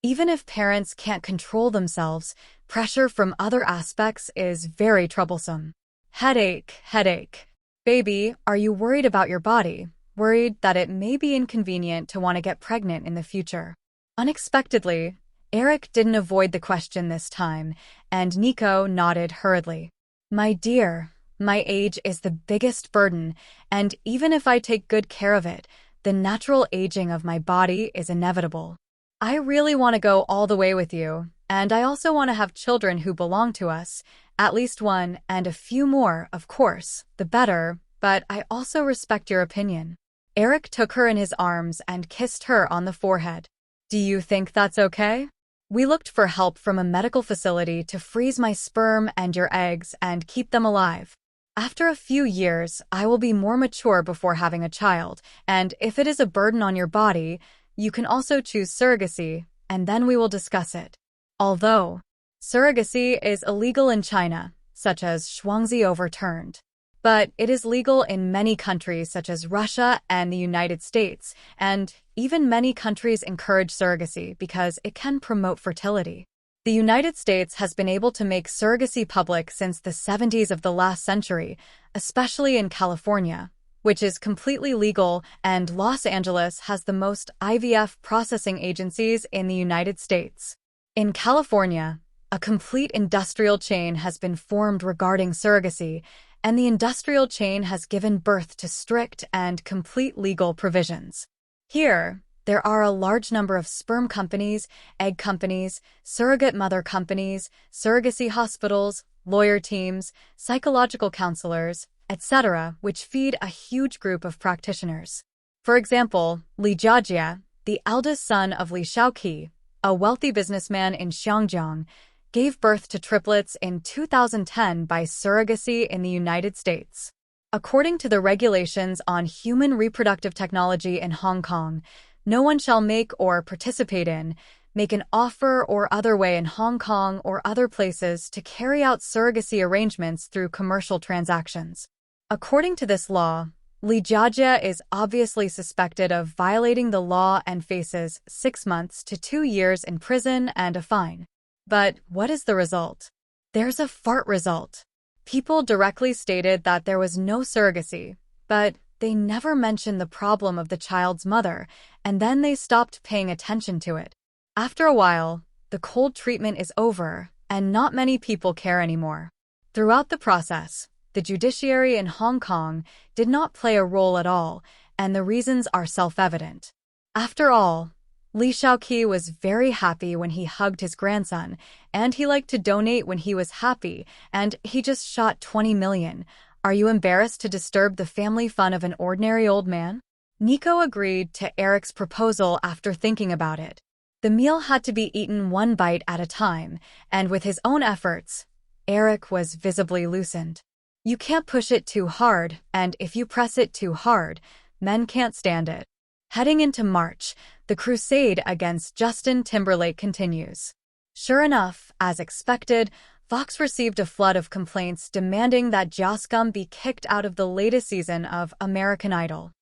Even if parents can't control themselves, pressure from other aspects is very troublesome. Headache, headache. Baby, are you worried about your body? Worried that it may be inconvenient to want to get pregnant in the future? Unexpectedly, Eric didn't avoid the question this time, and Nico nodded hurriedly. My dear, my age is the biggest burden, and even if I take good care of it, the natural aging of my body is inevitable. I really want to go all the way with you, and I also want to have children who belong to us, at least one, and a few more, of course, the better, but I also respect your opinion. Eric took her in his arms and kissed her on the forehead. Do you think that's okay? We looked for help from a medical facility to freeze my sperm and your eggs and keep them alive. After a few years, I will be more mature before having a child, and if it is a burden on your body, you can also choose surrogacy, and then we will discuss it. Although, surrogacy is illegal in China, such as Shuangzi overturned. But it is legal in many countries such as Russia and the United States, and even many countries encourage surrogacy because it can promote fertility. The United States has been able to make surrogacy public since the 70s of the last century, especially in California, which is completely legal, and Los Angeles has the most IVF processing agencies in the United States. In California, a complete industrial chain has been formed regarding surrogacy, and the industrial chain has given birth to strict and complete legal provisions. Here, there are a large number of sperm companies, egg companies, surrogate mother companies, surrogacy hospitals, lawyer teams, psychological counselors, etc., which feed a huge group of practitioners. For example, Li Jiajie, the eldest son of Li Shaoqi, a wealthy businessman in Xiangjiang, gave birth to triplets in 2010 by surrogacy in the United States. According to the regulations on human reproductive technology in Hong Kong, no one shall make or participate in, make an offer or other way in Hong Kong or other places to carry out surrogacy arrangements through commercial transactions. According to this law, Li Jiajie is obviously suspected of violating the law and faces 6 months to 2 years in prison and a fine. But what is the result? There's a fart result. People directly stated that there was no surrogacy, but they never mentioned the problem of the child's mother, and then they stopped paying attention to it. After a while, the cold treatment is over, and not many people care anymore. Throughout the process, the judiciary in Hong Kong did not play a role at all, and the reasons are self-evident. After all, Li Shaoqi was very happy when he hugged his grandson, and he liked to donate when he was happy, and he just shot 20 million. Are you embarrassed to disturb the family fun of an ordinary old man? Nico agreed to Eric's proposal after thinking about it. The meal had to be eaten one bite at a time, and with his own efforts, Eric was visibly loosened. You can't push it too hard, and if you press it too hard, men can't stand it. Heading into March, the crusade against Justin Timberlake continues. Sure enough, as expected, Fox received a flood of complaints demanding that Joscom be kicked out of the latest season of American Idol.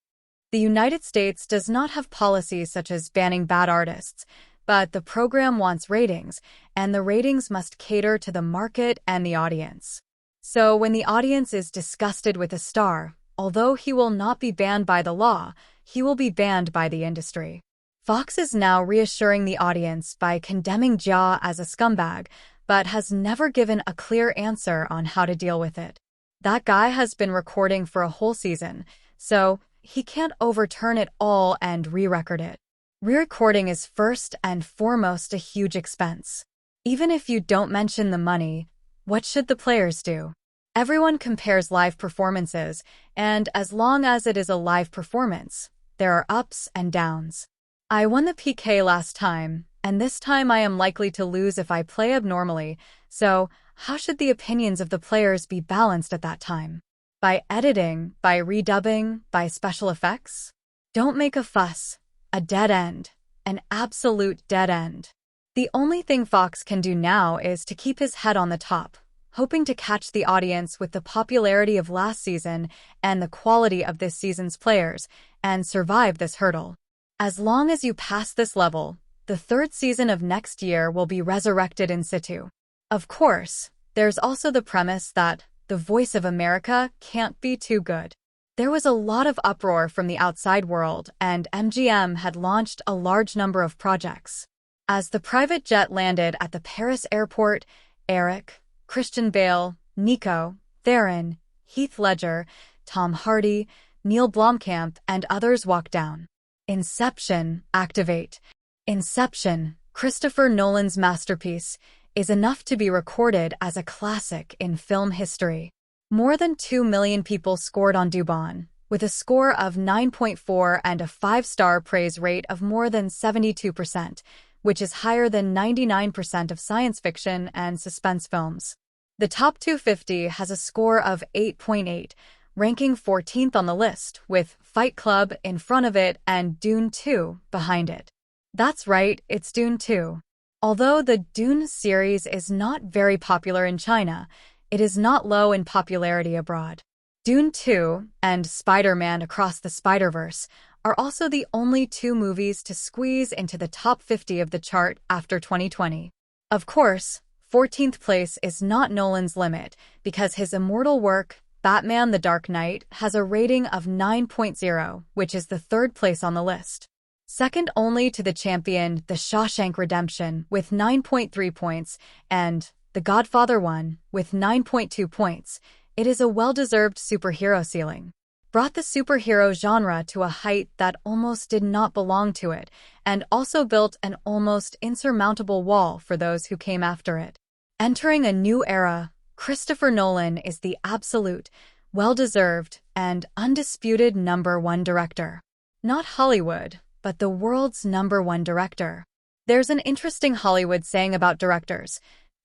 The United States does not have policies such as banning bad artists, but the program wants ratings, and the ratings must cater to the market and the audience. So when the audience is disgusted with a star, although he will not be banned by the law, he will be banned by the industry. Fox is now reassuring the audience by condemning Jia as a scumbag, but has never given a clear answer on how to deal with it. That guy has been recording for a whole season, so he can't overturn it all and re-record it. Re-recording is first and foremost a huge expense. Even if you don't mention the money, what should the players do? Everyone compares live performances, and as long as it is a live performance, there are ups and downs. I won the PK last time, and this time I am likely to lose if I play abnormally, so how should the opinions of the players be balanced at that time? By editing, by redubbing, by special effects? Don't make a fuss. A dead end. An absolute dead end. The only thing Fox can do now is to keep his head on the top, hoping to catch the audience with the popularity of last season and the quality of this season's players, and survive this hurdle. As long as you pass this level, the third season of next year will be resurrected in situ. Of course, there's also the premise that the Voice of America can't be too good. There was a lot of uproar from the outside world, and MGM had launched a large number of projects. As the private jet landed at the Paris airport, Eric, Christian Bale, Nico, Theron, Heath Ledger, Tom Hardy, Neil Blomkamp, and others walked down. Inception, activate. Inception, Christopher Nolan's masterpiece, is enough to be recorded as a classic in film history. More than 2 million people scored on Dubon, with a score of 9.4 and a 5-star praise rate of more than 72%, which is higher than 99% of science fiction and suspense films. The top 250 has a score of 8.8, ranking 14th on the list, with Fight Club in front of it and Dune 2 behind it. That's right, it's Dune 2. Although the Dune series is not very popular in China, it is not low in popularity abroad. Dune 2 and Spider-Man Across the Spider-Verse are also the only two movies to squeeze into the top 50 of the chart after 2020. Of course, 14th place is not Nolan's limit, because his immortal work, Batman: The Dark Knight, has a rating of 9.0, which is the third place on the list. Second only to the champion The Shawshank Redemption with 9.3 points and The Godfather 1 with 9.2 points, it is a well-deserved superhero ceiling. Brought the superhero genre to a height that almost did not belong to it, and also built an almost insurmountable wall for those who came after it. Entering a new era, Christopher Nolan is the absolute, well-deserved, and undisputed #1 director. Not Hollywood, but the world's #1 director. There's an interesting Hollywood saying about directors.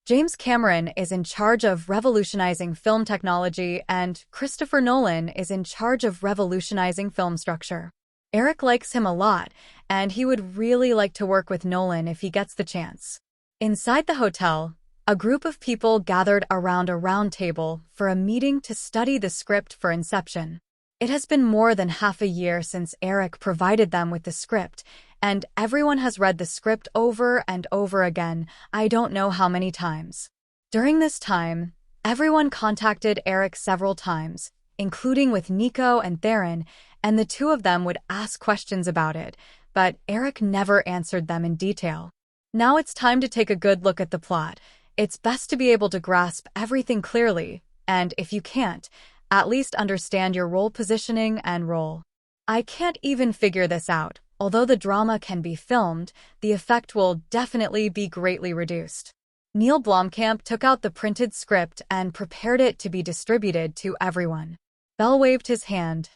James Cameron is in charge of revolutionizing film technology, and Christopher Nolan is in charge of revolutionizing film structure. Eric likes him a lot, and he would really like to work with Nolan if he gets the chance. Inside the hotel, a group of people gathered around a round table for a meeting to study the script for Inception. It has been more than half a year since Eric provided them with the script, and everyone has read the script over and over again, I don't know how many times. During this time, everyone contacted Eric several times, including with Nico and Theron, and the two of them would ask questions about it, but Eric never answered them in detail. Now it's time to take a good look at the plot. It's best to be able to grasp everything clearly, and if you can't, at least understand your role positioning and role. I can't even figure this out. Although the drama can be filmed, the effect will definitely be greatly reduced. Neil Blomkamp took out the printed script and prepared it to be distributed to everyone. Bell waved his hand.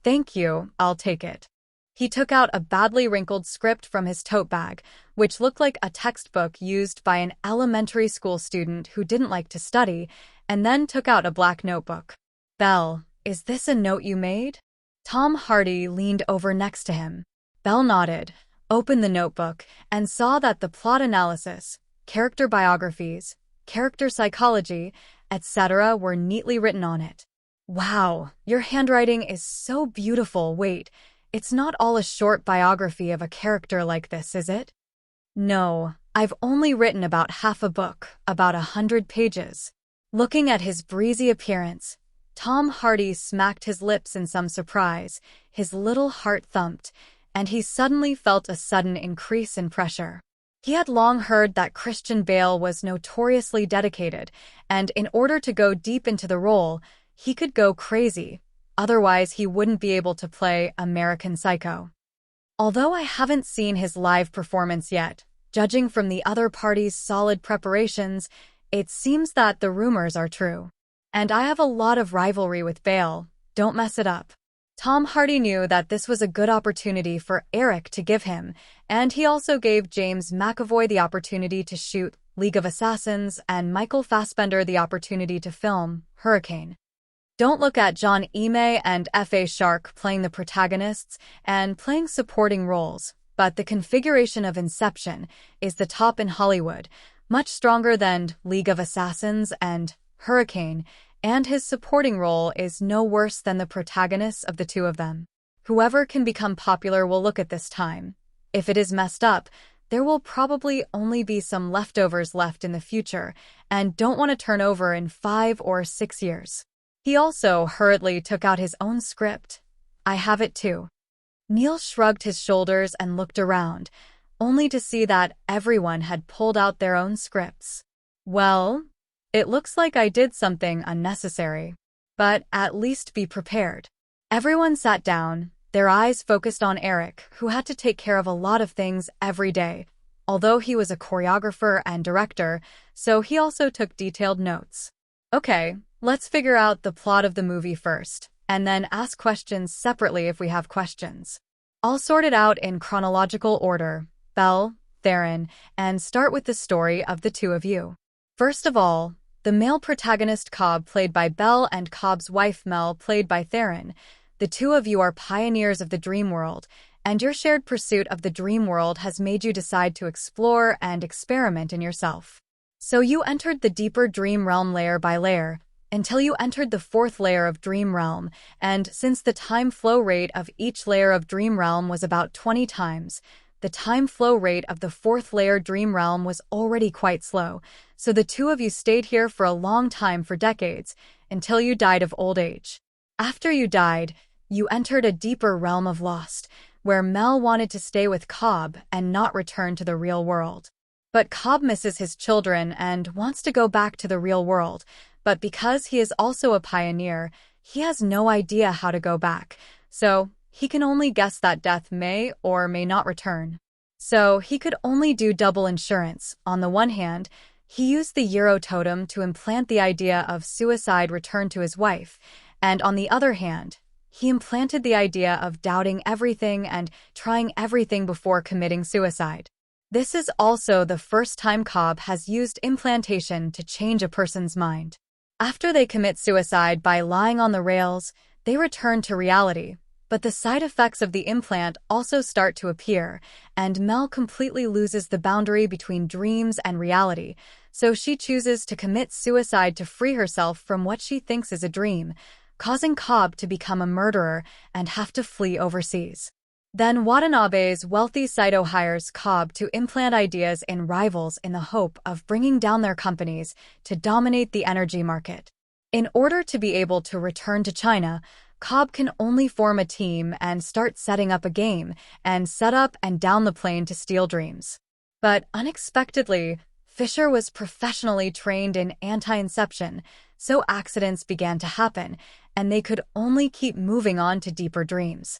"Thank you, I'll take it." He took out a badly wrinkled script from his tote bag, which looked like a textbook used by an elementary school student who didn't like to study, and then took out a black notebook. "Bell, is this a note you made?" Tom Hardy leaned over next to him. Bell nodded, opened the notebook, and saw that the plot analysis, character biographies, character psychology, etc. were neatly written on it. "Wow, your handwriting is so beautiful. Wait, it's not all a short biography of a character like this, is it?" "No, I've only written about half a book, about 100 pages. Looking at his breezy appearance, Tom Hardy smacked his lips in some surprise, his little heart thumped, and he suddenly felt a sudden increase in pressure. He had long heard that Christian Bale was notoriously dedicated, and in order to go deep into the role, he could go crazy, otherwise he wouldn't be able to play American Psycho. Although I haven't seen his live performance yet, judging from the other party's solid preparations, it seems that the rumors are true. And I have a lot of rivalry with Bale, don't mess it up. Tom Hardy knew that this was a good opportunity for Eric to give him, and he also gave James McAvoy the opportunity to shoot League of Assassins and Michael Fassbender the opportunity to film Hurricane. Don't look at John Ime and F.A. Shark playing the protagonists and playing supporting roles, but the configuration of Inception is the top in Hollywood, much stronger than League of Assassins and Hurricane, and his supporting role is no worse than the protagonists of the two of them. Whoever can become popular will look at this time. If it is messed up, there will probably only be some leftovers left in the future, and don't want to turn over in 5 or 6 years. He also hurriedly took out his own script. "I have it too." Neil shrugged his shoulders and looked around, only to see that everyone had pulled out their own scripts. "Well, it looks like I did something unnecessary, but at least be prepared." Everyone sat down, their eyes focused on Eric, who had to take care of a lot of things every day, although he was a choreographer and director, so he also took detailed notes. "Okay, let's figure out the plot of the movie first, and then ask questions separately if we have questions. I'll sort it out in chronological order, Belle, Theron, and start with the story of the two of you. First of all, the male protagonist Cobb, played by Belle, and Cobb's wife Mel, played by Theron. The two of you are pioneers of the dream world, and your shared pursuit of the dream world has made you decide to explore and experiment in yourself. So you entered the deeper dream realm layer by layer, until you entered the 4th layer of dream realm, and since the time flow rate of each layer of dream realm was about 20 times, the time flow rate of the 4th layer dream realm was already quite slow, so the two of you stayed here for a long time, for decades, until you died of old age. After you died, you entered a deeper realm of Lost, where Mel wanted to stay with Cobb and not return to the real world. But Cobb misses his children and wants to go back to the real world, but because he is also a pioneer, he has no idea how to go back, so he can only guess that death may or may not return. So he could only do double insurance. On the one hand, he used the Euro totem to implant the idea of suicide return to his wife, and on the other hand, he implanted the idea of doubting everything and trying everything before committing suicide. This is also the first time Cobb has used implantation to change a person's mind. After they commit suicide by lying on the rails, they return to reality, but the side effects of the implant also start to appear, and Mel completely loses the boundary between dreams and reality, so she chooses to commit suicide to free herself from what she thinks is a dream, causing Cobb to become a murderer and have to flee overseas. Then Watanabe's wealthy Saito hires Cobb to implant ideas in rivals in the hope of bringing down their companies to dominate the energy market. In order to be able to return to China, Cobb can only form a team and start setting up a game and set up and down the plane to steal dreams. But unexpectedly, Fisher was professionally trained in anti-inception, so accidents began to happen, and they could only keep moving on to deeper dreams.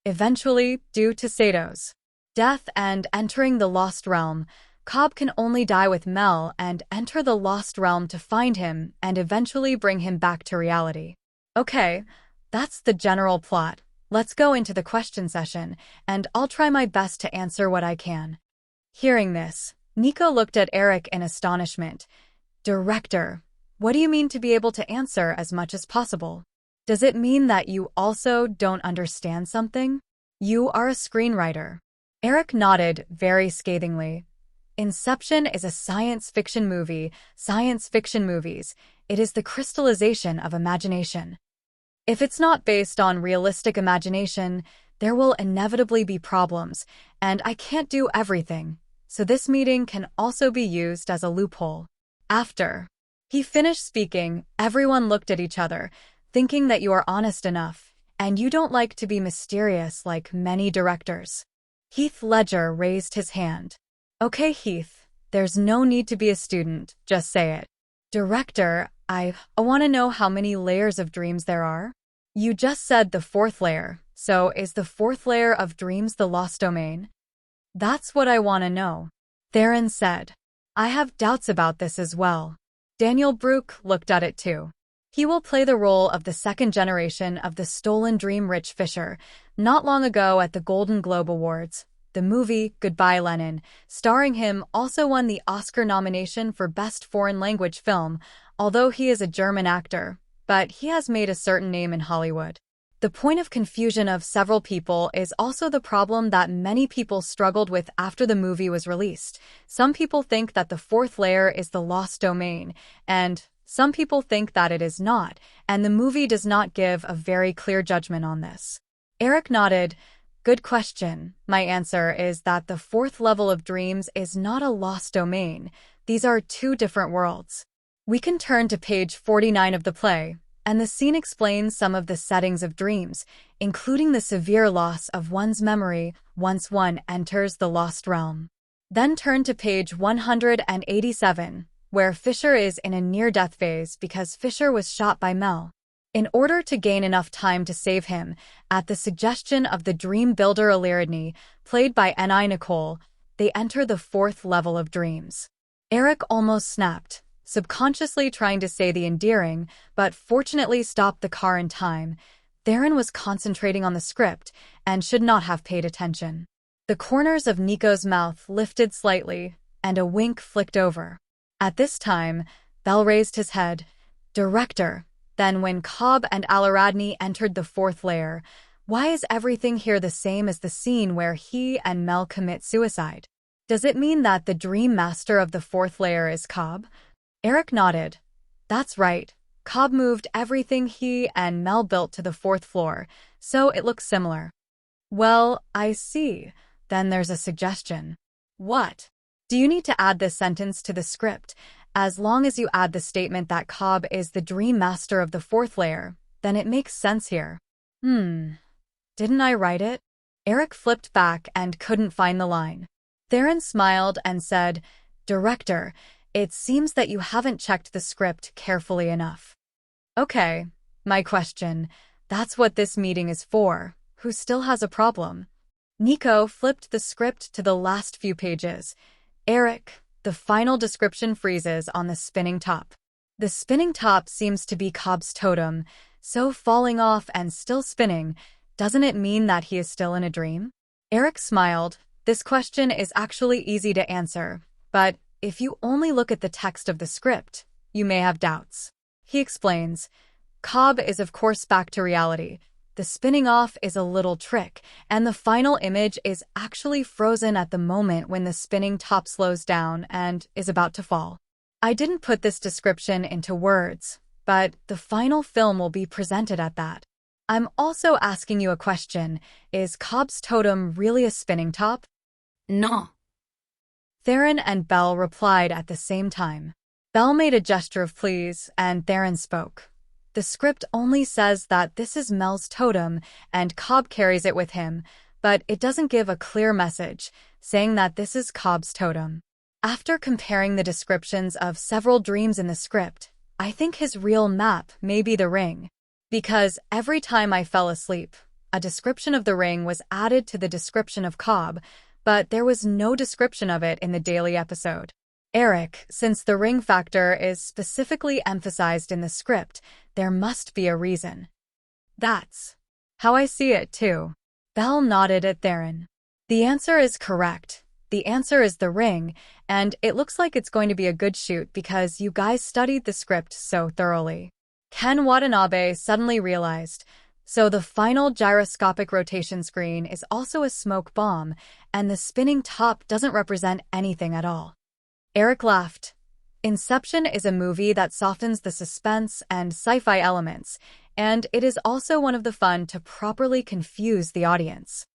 Eventually, due to Sato's death and entering the Lost Realm, Cobb can only die with Mel and enter the Lost Realm to find him and eventually bring him back to reality. Okay, that's the general plot. Let's go into the question session, and I'll try my best to answer what I can. Hearing this, Nico looked at Eric in astonishment. Director, what do you mean to be able to answer as much as possible? Does it mean that you also don't understand something? You are a screenwriter. Eric nodded very scathingly. Inception is a science fiction movie. Science fiction movies. It is the crystallization of imagination. If it's not based on realistic imagination, there will inevitably be problems, and I can't do everything, so this meeting can also be used as a loophole. After he finished speaking, everyone looked at each other, thinking that you are honest enough, and you don't like to be mysterious like many directors. Heath Ledger raised his hand. Okay, Heath, there's no need to be a student, just say it. Director, I want to know how many layers of dreams there are. You just said the fourth layer, so is the fourth layer of dreams the lost domain? That's what I want to know. Theron said. I have doubts about this as well. Daniel Brooke looked at it too. He will play the role of the second generation of the stolen dream-rich Fisher. Not long ago at the Golden Globe Awards, the movie Goodbye Lenin, starring him, also won the Oscar nomination for Best Foreign Language Film, although he is a German actor, but he has made a certain name in Hollywood. The point of confusion of several people is also the problem that many people struggled with after the movie was released. Some people think that the fourth layer is the lost domain, and some people think that it is not, and the movie does not give a very clear judgment on this. Eric nodded. Good question. My answer is that the fourth level of dreams is not a lost domain. These are two different worlds. We can turn to page 49 of the play, and the scene explains some of the settings of dreams, including the severe loss of one's memory once one enters the lost realm. Then turn to page 187, where Fisher is in a near-death phase because Fisher was shot by Mel. In order to gain enough time to save him, at the suggestion of the dream builder Aliridney, played by N.I. Nicole, they enter the fourth level of dreams. Eric almost snapped, subconsciously trying to say the endearing, but fortunately stopped the car in time. Theron was concentrating on the script and should not have paid attention. The corners of Nico's mouth lifted slightly, and a wink flicked over. At this time, Bell raised his head. Director. Then when Cobb and Aliridney entered the fourth layer, why is everything here the same as the scene where he and Mel commit suicide? Does it mean that the dream master of the fourth layer is Cobb? Eric nodded. That's right. Cobb moved everything he and Mel built to the fourth floor, so it looks similar. Well, I see. Then there's a suggestion. What? Do you need to add this sentence to the script? As long as you add the statement that Cobb is the dream master of the fourth layer, then it makes sense here. Didn't I write it? Eric flipped back and couldn't find the line. Theron smiled and said, Director, it seems that you haven't checked the script carefully enough. Okay, my question. That's what this meeting is for. Who still has a problem? Nico flipped the script to the last few pages. Eric, the final description freezes on the spinning top. The spinning top seems to be Cobb's totem, so falling off and still spinning, doesn't it mean that he is still in a dream? Eric smiled. This question is actually easy to answer, but if you only look at the text of the script, you may have doubts. He explains, Cobb is of course back to reality. The spinning off is a little trick, and the final image is actually frozen at the moment when the spinning top slows down and is about to fall. I didn't put this description into words, but the final film will be presented at that. I'm also asking you a question. Is Cobb's totem really a spinning top? No. Theron and Bell replied at the same time. Bell made a gesture of please, and Theron spoke. The script only says that this is Mel's totem and Cobb carries it with him, but it doesn't give a clear message, saying that this is Cobb's totem. After comparing the descriptions of several dreams in the script, I think his real map may be the ring. Because every time I fell asleep, a description of the ring was added to the description of Cobb, but there was no description of it in the daily episode. Eric, since the ring factor is specifically emphasized in the script, there must be a reason. That's how I see it, too. Belle nodded at Theron. The answer is correct. The answer is the ring, and it looks like it's going to be a good shoot because you guys studied the script so thoroughly. Ken Watanabe suddenly realized, so the final gyroscopic rotation screen is also a smoke bomb, and the spinning top doesn't represent anything at all. Eric laughed. Inception is a movie that softens the suspense and sci-fi elements, and it is also one of the fun to properly confuse the audience.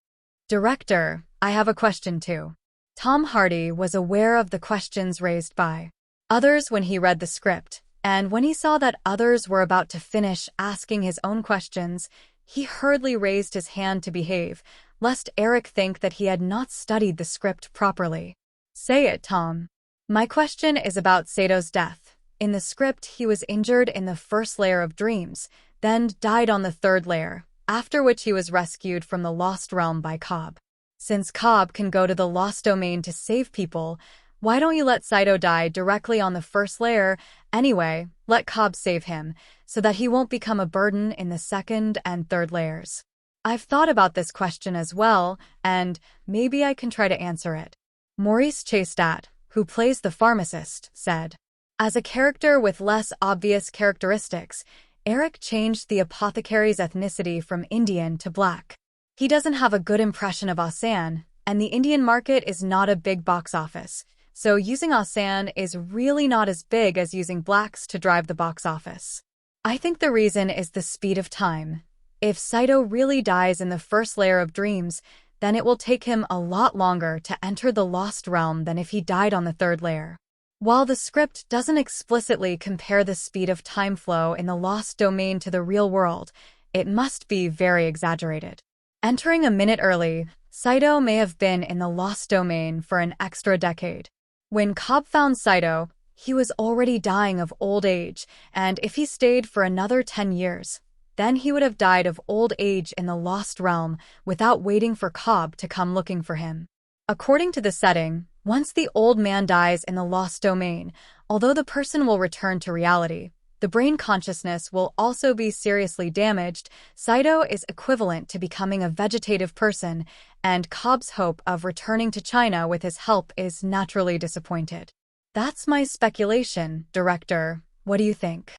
Director, I have a question too. Tom Hardy was aware of the questions raised by others when he read the script, and when he saw that others were about to finish asking his own questions, he hurriedly raised his hand to behave, lest Eric think that he had not studied the script properly. Say it, Tom. My question is about Sato's death. In the script, he was injured in the first layer of dreams, then died on the third layer, after which he was rescued from the Lost Realm by Cobb. Since Cobb can go to the Lost Domain to save people, why don't you let Saito die directly on the first layer? Anyway, let Cobb save him, so that he won't become a burden in the second and third layers. I've thought about this question as well, and maybe I can try to answer it. Maurice Chestat, who plays the pharmacist, said, as a character with less obvious characteristics, Eric changed the apothecary's ethnicity from Indian to black. He doesn't have a good impression of Asan, and the Indian market is not a big box office, so using Asan is really not as big as using blacks to drive the box office. I think the reason is the speed of time. If Saito really dies in the first layer of dreams, then it will take him a lot longer to enter the Lost Realm than if he died on the third layer. While the script doesn't explicitly compare the speed of time flow in the Lost Domain to the real world, it must be very exaggerated. Entering a minute early, Saito may have been in the Lost Domain for an extra decade. When Cobb found Saito, he was already dying of old age, and if he stayed for another 10 years, then he would have died of old age in the Lost Realm without waiting for Cobb to come looking for him. According to the setting, once the old man dies in the Lost Domain, although the person will return to reality, the brain consciousness will also be seriously damaged. Saito is equivalent to becoming a vegetative person, and Cobb's hope of returning to China with his help is naturally disappointed. That's my speculation, director. What do you think?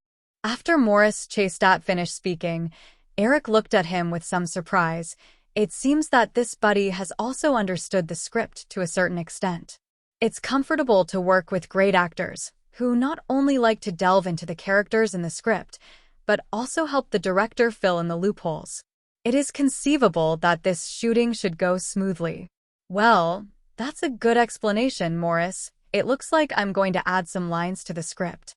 After Maurice Chestat finished speaking, Eric looked at him with some surprise. It seems that this buddy has also understood the script to a certain extent. It's comfortable to work with great actors, who not only like to delve into the characters in the script, but also help the director fill in the loopholes. It is conceivable that this shooting should go smoothly. Well, that's a good explanation, Maurice. It looks like I'm going to add some lines to the script.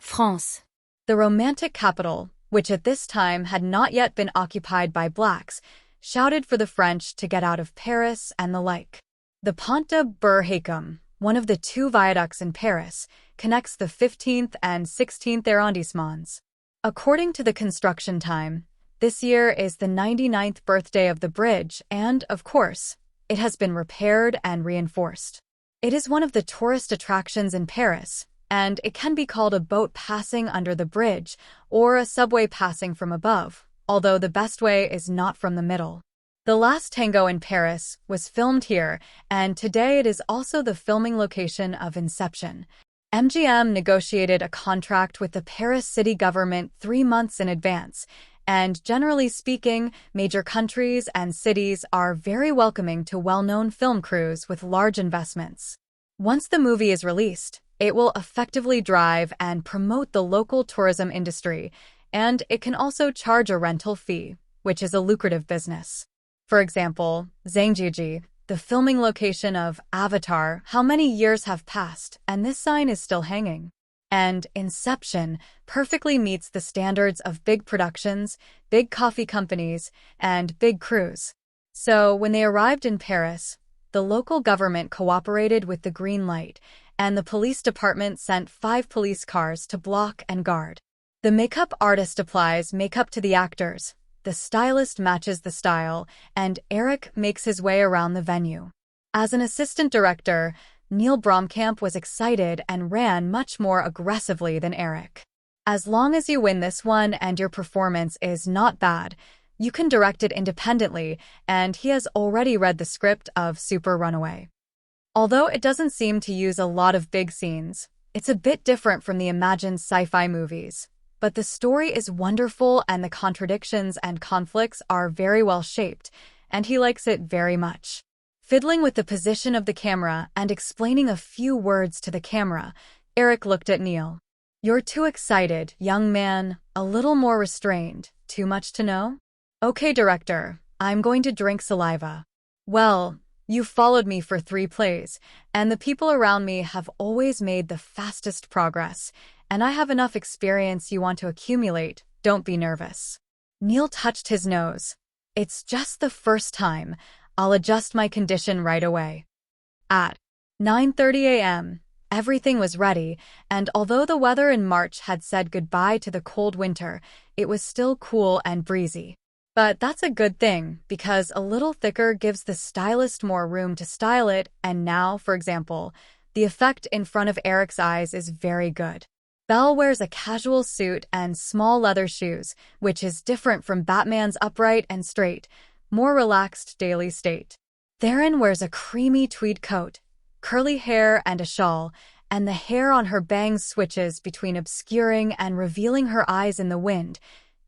France. The romantic capital, which at this time had not yet been occupied by blacks, shouted for the French to get out of Paris and the like. The Pont de Berre-Hacum, one of the two viaducts in Paris, connects the 15th and 16th arrondissements. According to the construction time, this year is the 99th birthday of the bridge and, of course, it has been repaired and reinforced. It is one of the tourist attractions in Paris, and it can be called a boat passing under the bridge or a subway passing from above, although the best way is not from the middle. The Last Tango in Paris was filmed here, and today it is also the filming location of Inception. MGM negotiated a contract with the Paris city government 3 months in advance, and generally speaking, major countries and cities are very welcoming to well-known film crews with large investments. Once the movie is released, it will effectively drive and promote the local tourism industry, and it can also charge a rental fee, which is a lucrative business. For example, Zhangjiajie, the filming location of Avatar, how many years have passed, and this sign is still hanging. And Inception perfectly meets the standards of big productions, big coffee companies, and big crews. So when they arrived in Paris, the local government cooperated with the green light, and the police department sent 5 police cars to block and guard. The makeup artist applies makeup to the actors, the stylist matches the style, and Eric makes his way around the venue. As an assistant director, Neil Blomkamp was excited and ran much more aggressively than Eric. As long as you win this one and your performance is not bad, you can direct it independently, and he has already read the script of Super Runaway. Although it doesn't seem to use a lot of big scenes, it's a bit different from the imagined sci-fi movies. But the story is wonderful and the contradictions and conflicts are very well shaped, and he likes it very much. Fiddling with the position of the camera and explaining a few words to the camera, Eric looked at Neil. "You're too excited, young man, a little more restrained. Too much to know?" "Okay, director, I'm going to drink saliva." "Well, you've followed me for 3 plays, and the people around me have always made the fastest progress, and I have enough experience you want to accumulate. Don't be nervous." Neil touched his nose. "It's just the first time. I'll adjust my condition right away." At 9:30 a.m., everything was ready, and although the weather in March had said goodbye to the cold winter, it was still cool and breezy. But that's a good thing, because a little thicker gives the stylist more room to style it, and now, for example, the effect in front of Eric's eyes is very good. Belle wears a casual suit and small leather shoes, which is different from Batman's upright and straight, more relaxed daily state. Theron wears a creamy tweed coat, curly hair and a shawl, and the hair on her bangs switches between obscuring and revealing her eyes in the wind,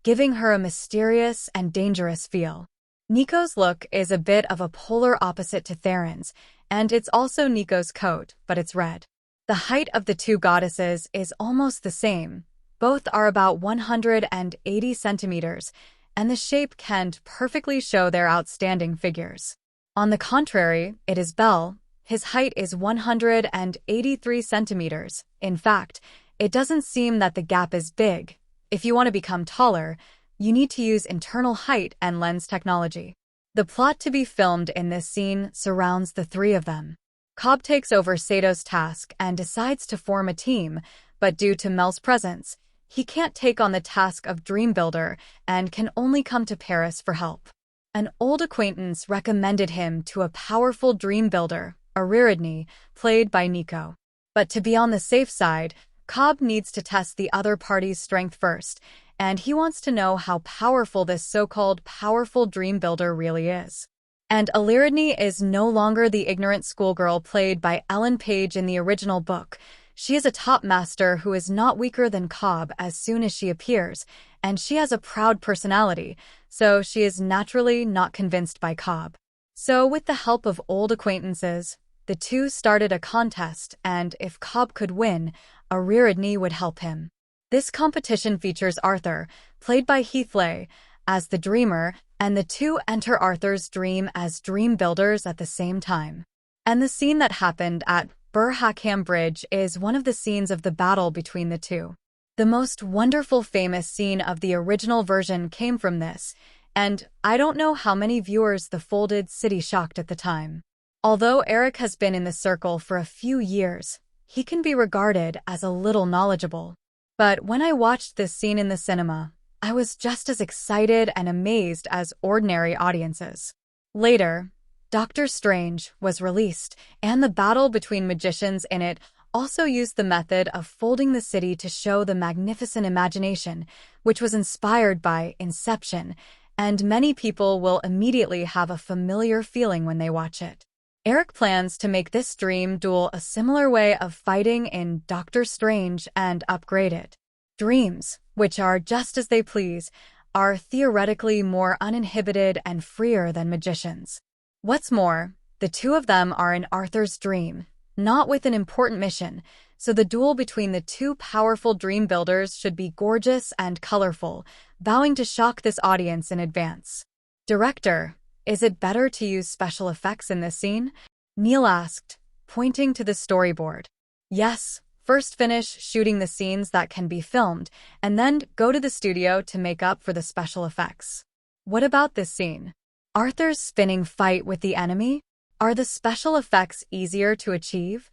giving her a mysterious and dangerous feel. Nico's look is a bit of a polar opposite to Theron's, and it's also Nico's coat, but it's red. The height of the 2 goddesses is almost the same. Both are about 180 centimeters, and the shape can't perfectly show their outstanding figures. On the contrary, it is Belle. His height is 183 centimeters. In fact, it doesn't seem that the gap is big. If you want to become taller, you need to use internal height and lens technology. The plot to be filmed in this scene surrounds the 3 of them. Cobb takes over Sato's task and decides to form a team, but due to Mel's presence, he can't take on the task of Dream Builder and can only come to Paris for help. An old acquaintance recommended him to a powerful Dream Builder, Ariadne, played by Nico. But to be on the safe side, Cobb needs to test the other party's strength first, and he wants to know how powerful this so-called powerful Dream Builder really is. And Ariadne is no longer the ignorant schoolgirl played by Ellen Page in the original book. She is a top master who is not weaker than Cobb as soon as she appears, and she has a proud personality, so she is naturally not convinced by Cobb. So with the help of old acquaintances, the 2 started a contest, and if Cobb could win, Ariadne would help him. This competition features Arthur, played by Heath Ledger, as the dreamer, and the 2 enter Arthur's dream as dream builders at the same time. And the scene that happened at Burhackham Bridge is one of the scenes of the battle between the 2. The most wonderful famous scene of the original version came from this, and I don't know how many viewers the folded city shocked at the time. Although Eric has been in the circle for a few years, he can be regarded as a little knowledgeable. But when I watched this scene in the cinema, I was just as excited and amazed as ordinary audiences. Later, Doctor Strange was released, and the battle between magicians in it also used the method of folding the city to show the magnificent imagination, which was inspired by Inception, and many people will immediately have a familiar feeling when they watch it. Eric plans to make this dream duel a similar way of fighting in Doctor Strange and upgrade it. Dreams, which are just as they please, are theoretically more uninhibited and freer than magicians. What's more, the 2 of them are in Arthur's dream, not with an important mission, so the duel between the 2 powerful dream builders should be gorgeous and colorful, vowing to shock this audience in advance. Director, is it better to use special effects in this scene? Neil asked, pointing to the storyboard. Yes, first finish shooting the scenes that can be filmed, and then go to the studio to make up for the special effects. What about this scene? Arthur's spinning fight with the enemy? Are the special effects easier to achieve?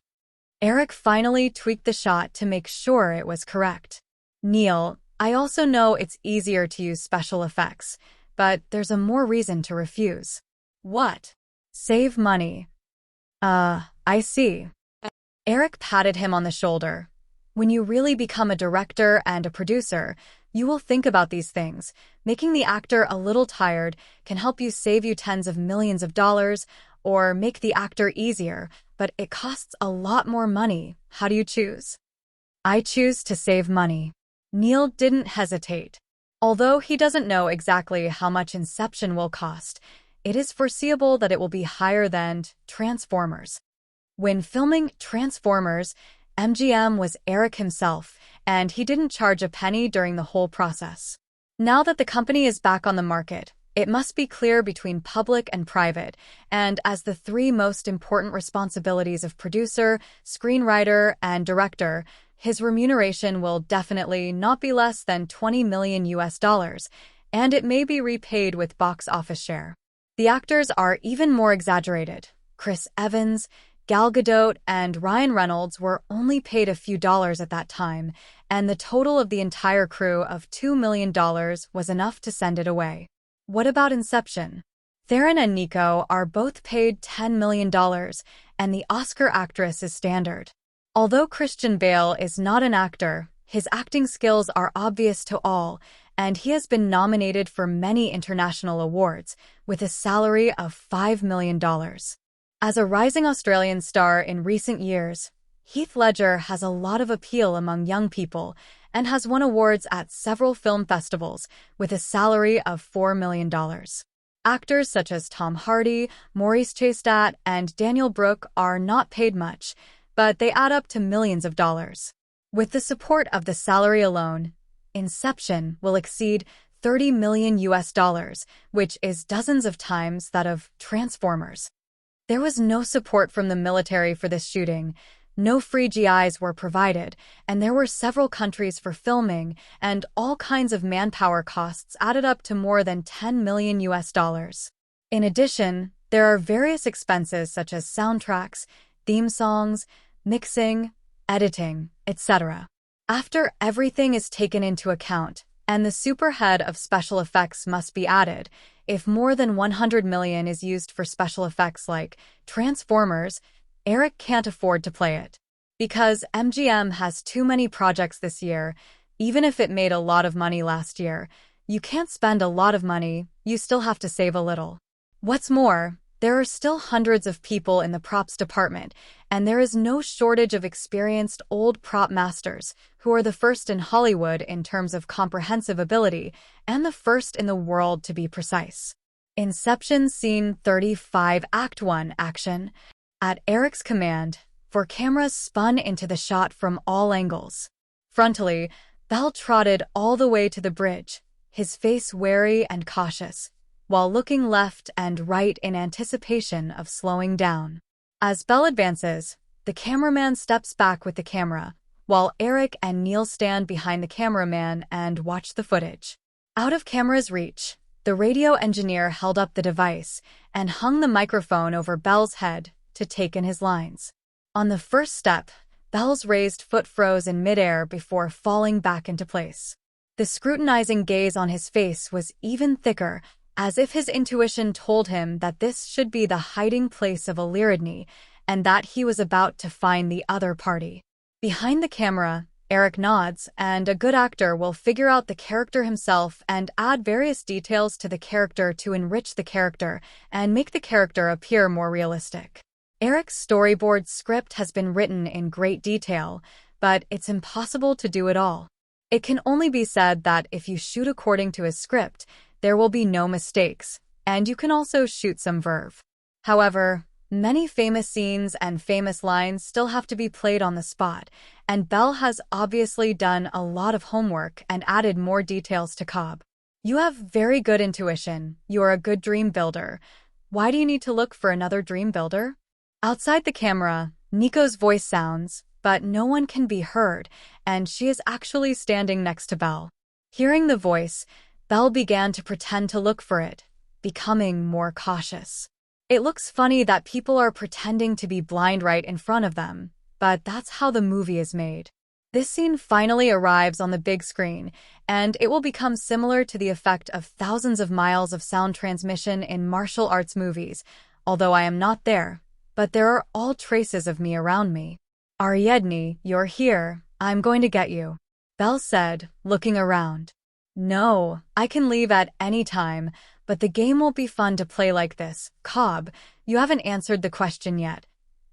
Eric finally tweaked the shot to make sure it was correct. Neil, I also know it's easier to use special effects, but there's a more reason to refuse. What? Save money. I see. Eric patted him on the shoulder. When you really become a director and a producer, you will think about these things. Making the actor a little tired can help you save you tens of millions of dollars, or make the actor easier, but it costs a lot more money. How do you choose? I choose to save money. Neil didn't hesitate. Although he doesn't know exactly how much Inception will cost, it is foreseeable that it will be higher than Transformers. When filming Transformers, MGM was Eric himself, and he didn't charge a penny during the whole process. Now that the company is back on the market, it must be clear between public and private, and as the three most important responsibilities of producer, screenwriter, and director, his remuneration will definitely not be less than $20 million, and it may be repaid with box office share. The actors are even more exaggerated. Chris Evans, Gal Gadot, and Ryan Reynolds were only paid a few dollars at that time, and the total of the entire crew of $2 million was enough to send it away. What about Inception? Theron and Nico are both paid $10 million, and the Oscar actress is standard. Although Christian Bale is not an actor, his acting skills are obvious to all, and he has been nominated for many international awards, with a salary of $5 million. As a rising Australian star in recent years, Heath Ledger has a lot of appeal among young people and has won awards at several film festivals with a salary of $4 million. Actors such as Tom Hardy, Maurice Chestnut, and Daniel Brooke are not paid much, but they add up to millions of dollars. With the support of the salary alone, Inception will exceed $30 million, which is dozens of times that of Transformers. There was no support from the military for this shooting. No free GIs were provided, and there were several countries for filming, and all kinds of manpower costs added up to more than $10 million. In addition, there are various expenses such as soundtracks, theme songs, mixing, editing, etc. After everything is taken into account, and the superhead of special effects must be added, if more than $100 million is used for special effects like Transformers, Eric can't afford to play it. Because MGM has too many projects this year, even if it made a lot of money last year, you can't spend a lot of money, you still have to save a little. What's more, there are still hundreds of people in the props department, and there is no shortage of experienced old prop masters who are the first in Hollywood in terms of comprehensive ability and the first in the world to be precise. Inception Scene 35 Act 1 Action. At Eric's command, four cameras spun into the shot from all angles. Frontally, Bell trotted all the way to the bridge, his face wary and cautious, while looking left and right in anticipation of slowing down. As Bell advances, the cameraman steps back with the camera, while Eric and Neil stand behind the cameraman and watch the footage. Out of camera's reach, the radio engineer held up the device and hung the microphone over Bell's head to take in his lines. On the first step, Bell's raised foot froze in midair before falling back into place. The scrutinizing gaze on his face was even thicker, as if his intuition told him that this should be the hiding place of a Lyridne, and that he was about to find the other party. Behind the camera, Eric nods, and a good actor will figure out the character himself and add various details to the character to enrich the character and make the character appear more realistic. Eric's storyboard script has been written in great detail, but it's impossible to do it all. It can only be said that if you shoot according to his script, there will be no mistakes, and you can also shoot some verve. However, many famous scenes and famous lines still have to be played on the spot, and Bell has obviously done a lot of homework and added more details to Cobb. You have very good intuition. You are a good dream builder. Why do you need to look for another dream builder? Outside the camera, Nico's voice sounds, but no one can be heard, and she is actually standing next to Bell. Hearing the voice, Bell began to pretend to look for it, becoming more cautious. It looks funny that people are pretending to be blind right in front of them, but that's how the movie is made. This scene finally arrives on the big screen, and it will become similar to the effect of thousands of miles of sound transmission in martial arts movies, although I am not there, but there are all traces of me around me. Ariadne, you're here. I'm going to get you, Belle said, looking around. No, I can leave at any time, but the game won't be fun to play like this. Cobb, you haven't answered the question yet.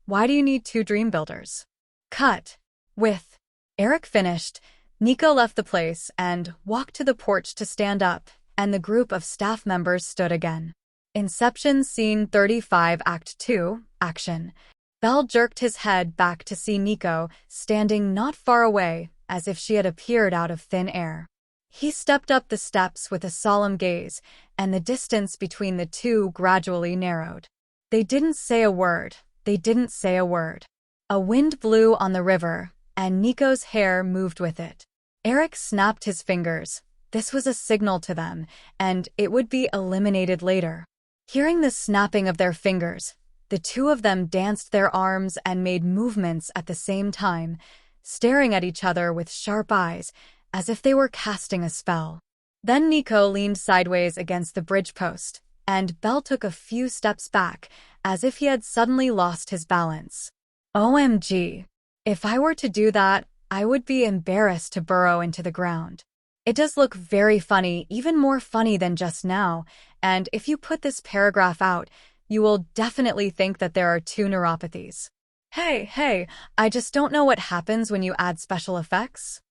Why do you need 2 dream builders? Cut. With Eric finished, Nico left the place and walked to the porch to stand up, and the group of staff members stood again. Inception Scene 35 Act 2, Action. Belle jerked his head back to see Nico standing not far away, as if she had appeared out of thin air. He stepped up the steps with a solemn gaze, and the distance between the two gradually narrowed. They didn't say a word. They didn't say a word. A wind blew on the river, and Nico's hair moved with it. Eric snapped his fingers. This was a signal to them, and it would be eliminated later. Hearing the snapping of their fingers, the two of them danced their arms and made movements at the same time, staring at each other with sharp eyes, as if they were casting a spell. Then Nico leaned sideways against the bridge post, and Belle took a few steps back, as if he had suddenly lost his balance. OMG. If I were to do that, I would be embarrassed to burrow into the ground. It does look very funny, even more funny than just now, and if you put this paragraph out, you will definitely think that there are 2 neuropathies. Hey, I just don't know what happens when you add special effects.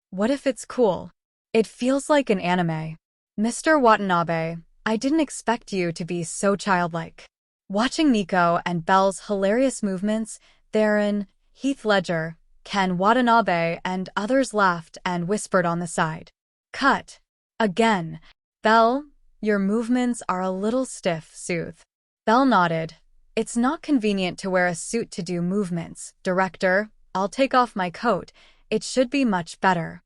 What if it's cool? It feels like an anime. Mr. Watanabe, I didn't expect you to be so childlike. Watching Nico and Belle's hilarious movements, Theron, Heath Ledger, Ken Watanabe, and others laughed and whispered on the side. Cut. Again. Belle, your movements are a little stiff, soothe. Belle nodded. It's not convenient to wear a suit to do movements. Director, I'll take off my coat. It should be much better.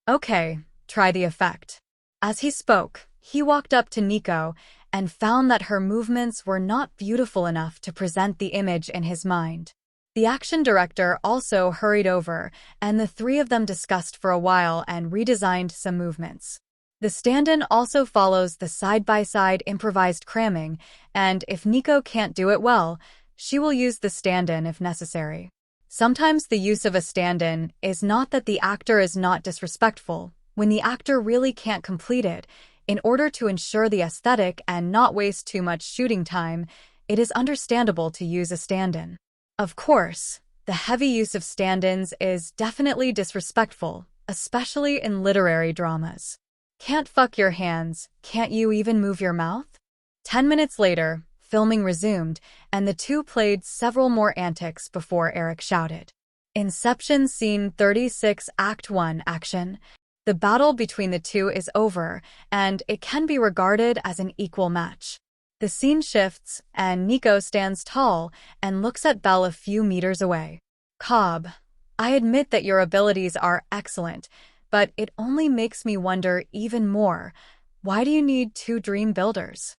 Okay, try the effect. As he spoke, he walked up to Nico and found that her movements were not beautiful enough to present the image in his mind. The action director also hurried over, and the 3 of them discussed for a while and redesigned some movements. The stand-in also follows the side-by-side improvised cramming, and if Nico can't do it well, she will use the stand-in if necessary. Sometimes the use of a stand-in is not that the actor is not disrespectful. When the actor really can't complete it, in order to ensure the aesthetic and not waste too much shooting time, it is understandable to use a stand-in. Of course, the heavy use of stand-ins is definitely disrespectful, especially in literary dramas. Can't fuck your hands, can't you even move your mouth? 10 minutes later, filming resumed, and the two played several more antics before Eric shouted. Inception Scene 36 Act 1 Action. The battle between the two is over, and it can be regarded as an equal match. The scene shifts, and Nico stands tall and looks at Belle a few meters away. Cobb, I admit that your abilities are excellent, but it only makes me wonder even more. Why do you need 2 dream builders?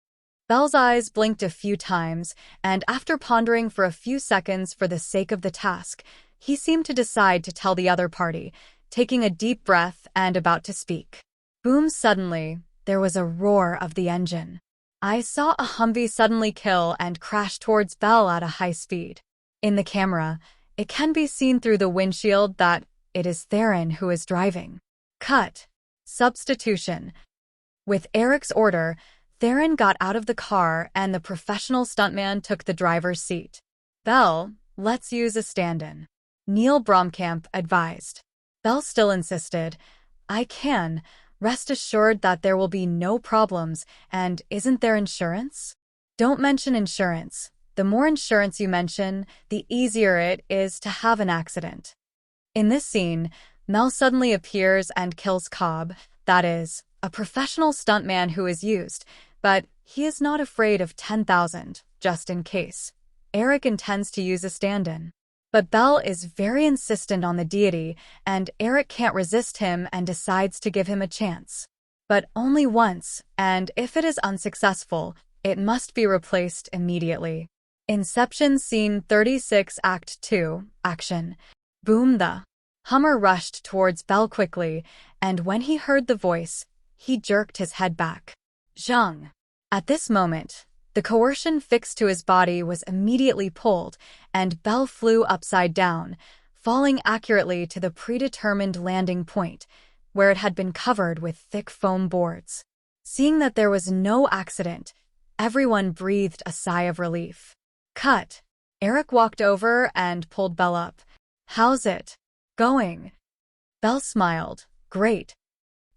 Belle's eyes blinked a few times, and after pondering for a few seconds for the sake of the task, he seemed to decide to tell the other party, taking a deep breath and about to speak. Boom! Suddenly, there was a roar of the engine. I saw a Humvee suddenly kill and crash towards Belle at a high speed. In the camera, it can be seen through the windshield that it is Theron who is driving. Cut. Substitution. With Eric's order, Theron got out of the car and the professional stuntman took the driver's seat. Belle, let's use a stand-in, Neil Bromkamp advised. Belle still insisted. I can. Rest assured that there will be no problems, and isn't there insurance? Don't mention insurance. The more insurance you mention, the easier it is to have an accident. In this scene, Mel suddenly appears and kills Cobb, that is, a professional stuntman who is used, but he is not afraid of 10,000, just in case. Eric intends to use a stand-in. But Belle is very insistent on the deity, and Eric can't resist him and decides to give him a chance. But only once, and if it is unsuccessful, it must be replaced immediately. Inception Scene 36 Act 2, Action. Boom, the Hummer rushed towards Bell quickly, and when he heard the voice, he jerked his head back. Zhang. At this moment, the coercion fixed to his body was immediately pulled, and Bell flew upside down, falling accurately to the predetermined landing point, where it had been covered with thick foam boards. Seeing that there was no accident, everyone breathed a sigh of relief. Cut. Eric walked over and pulled Bell up. How's it going? Bell smiled. Great.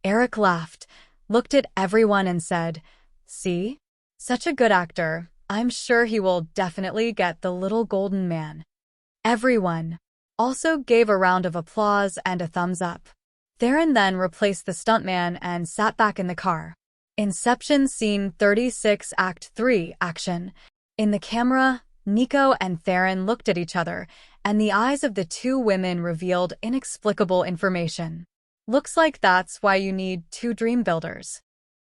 Eric laughed, looked at everyone and said, See? Such a good actor. I'm sure he will definitely get the little golden man. Everyone also gave a round of applause and a thumbs up. Theron then replaced the stuntman and sat back in the car. Inception Scene 36 Act 3 Action. In the camera, Nico and Theron looked at each other, and the eyes of the two women revealed inexplicable information. Looks like that's why you need two dream builders.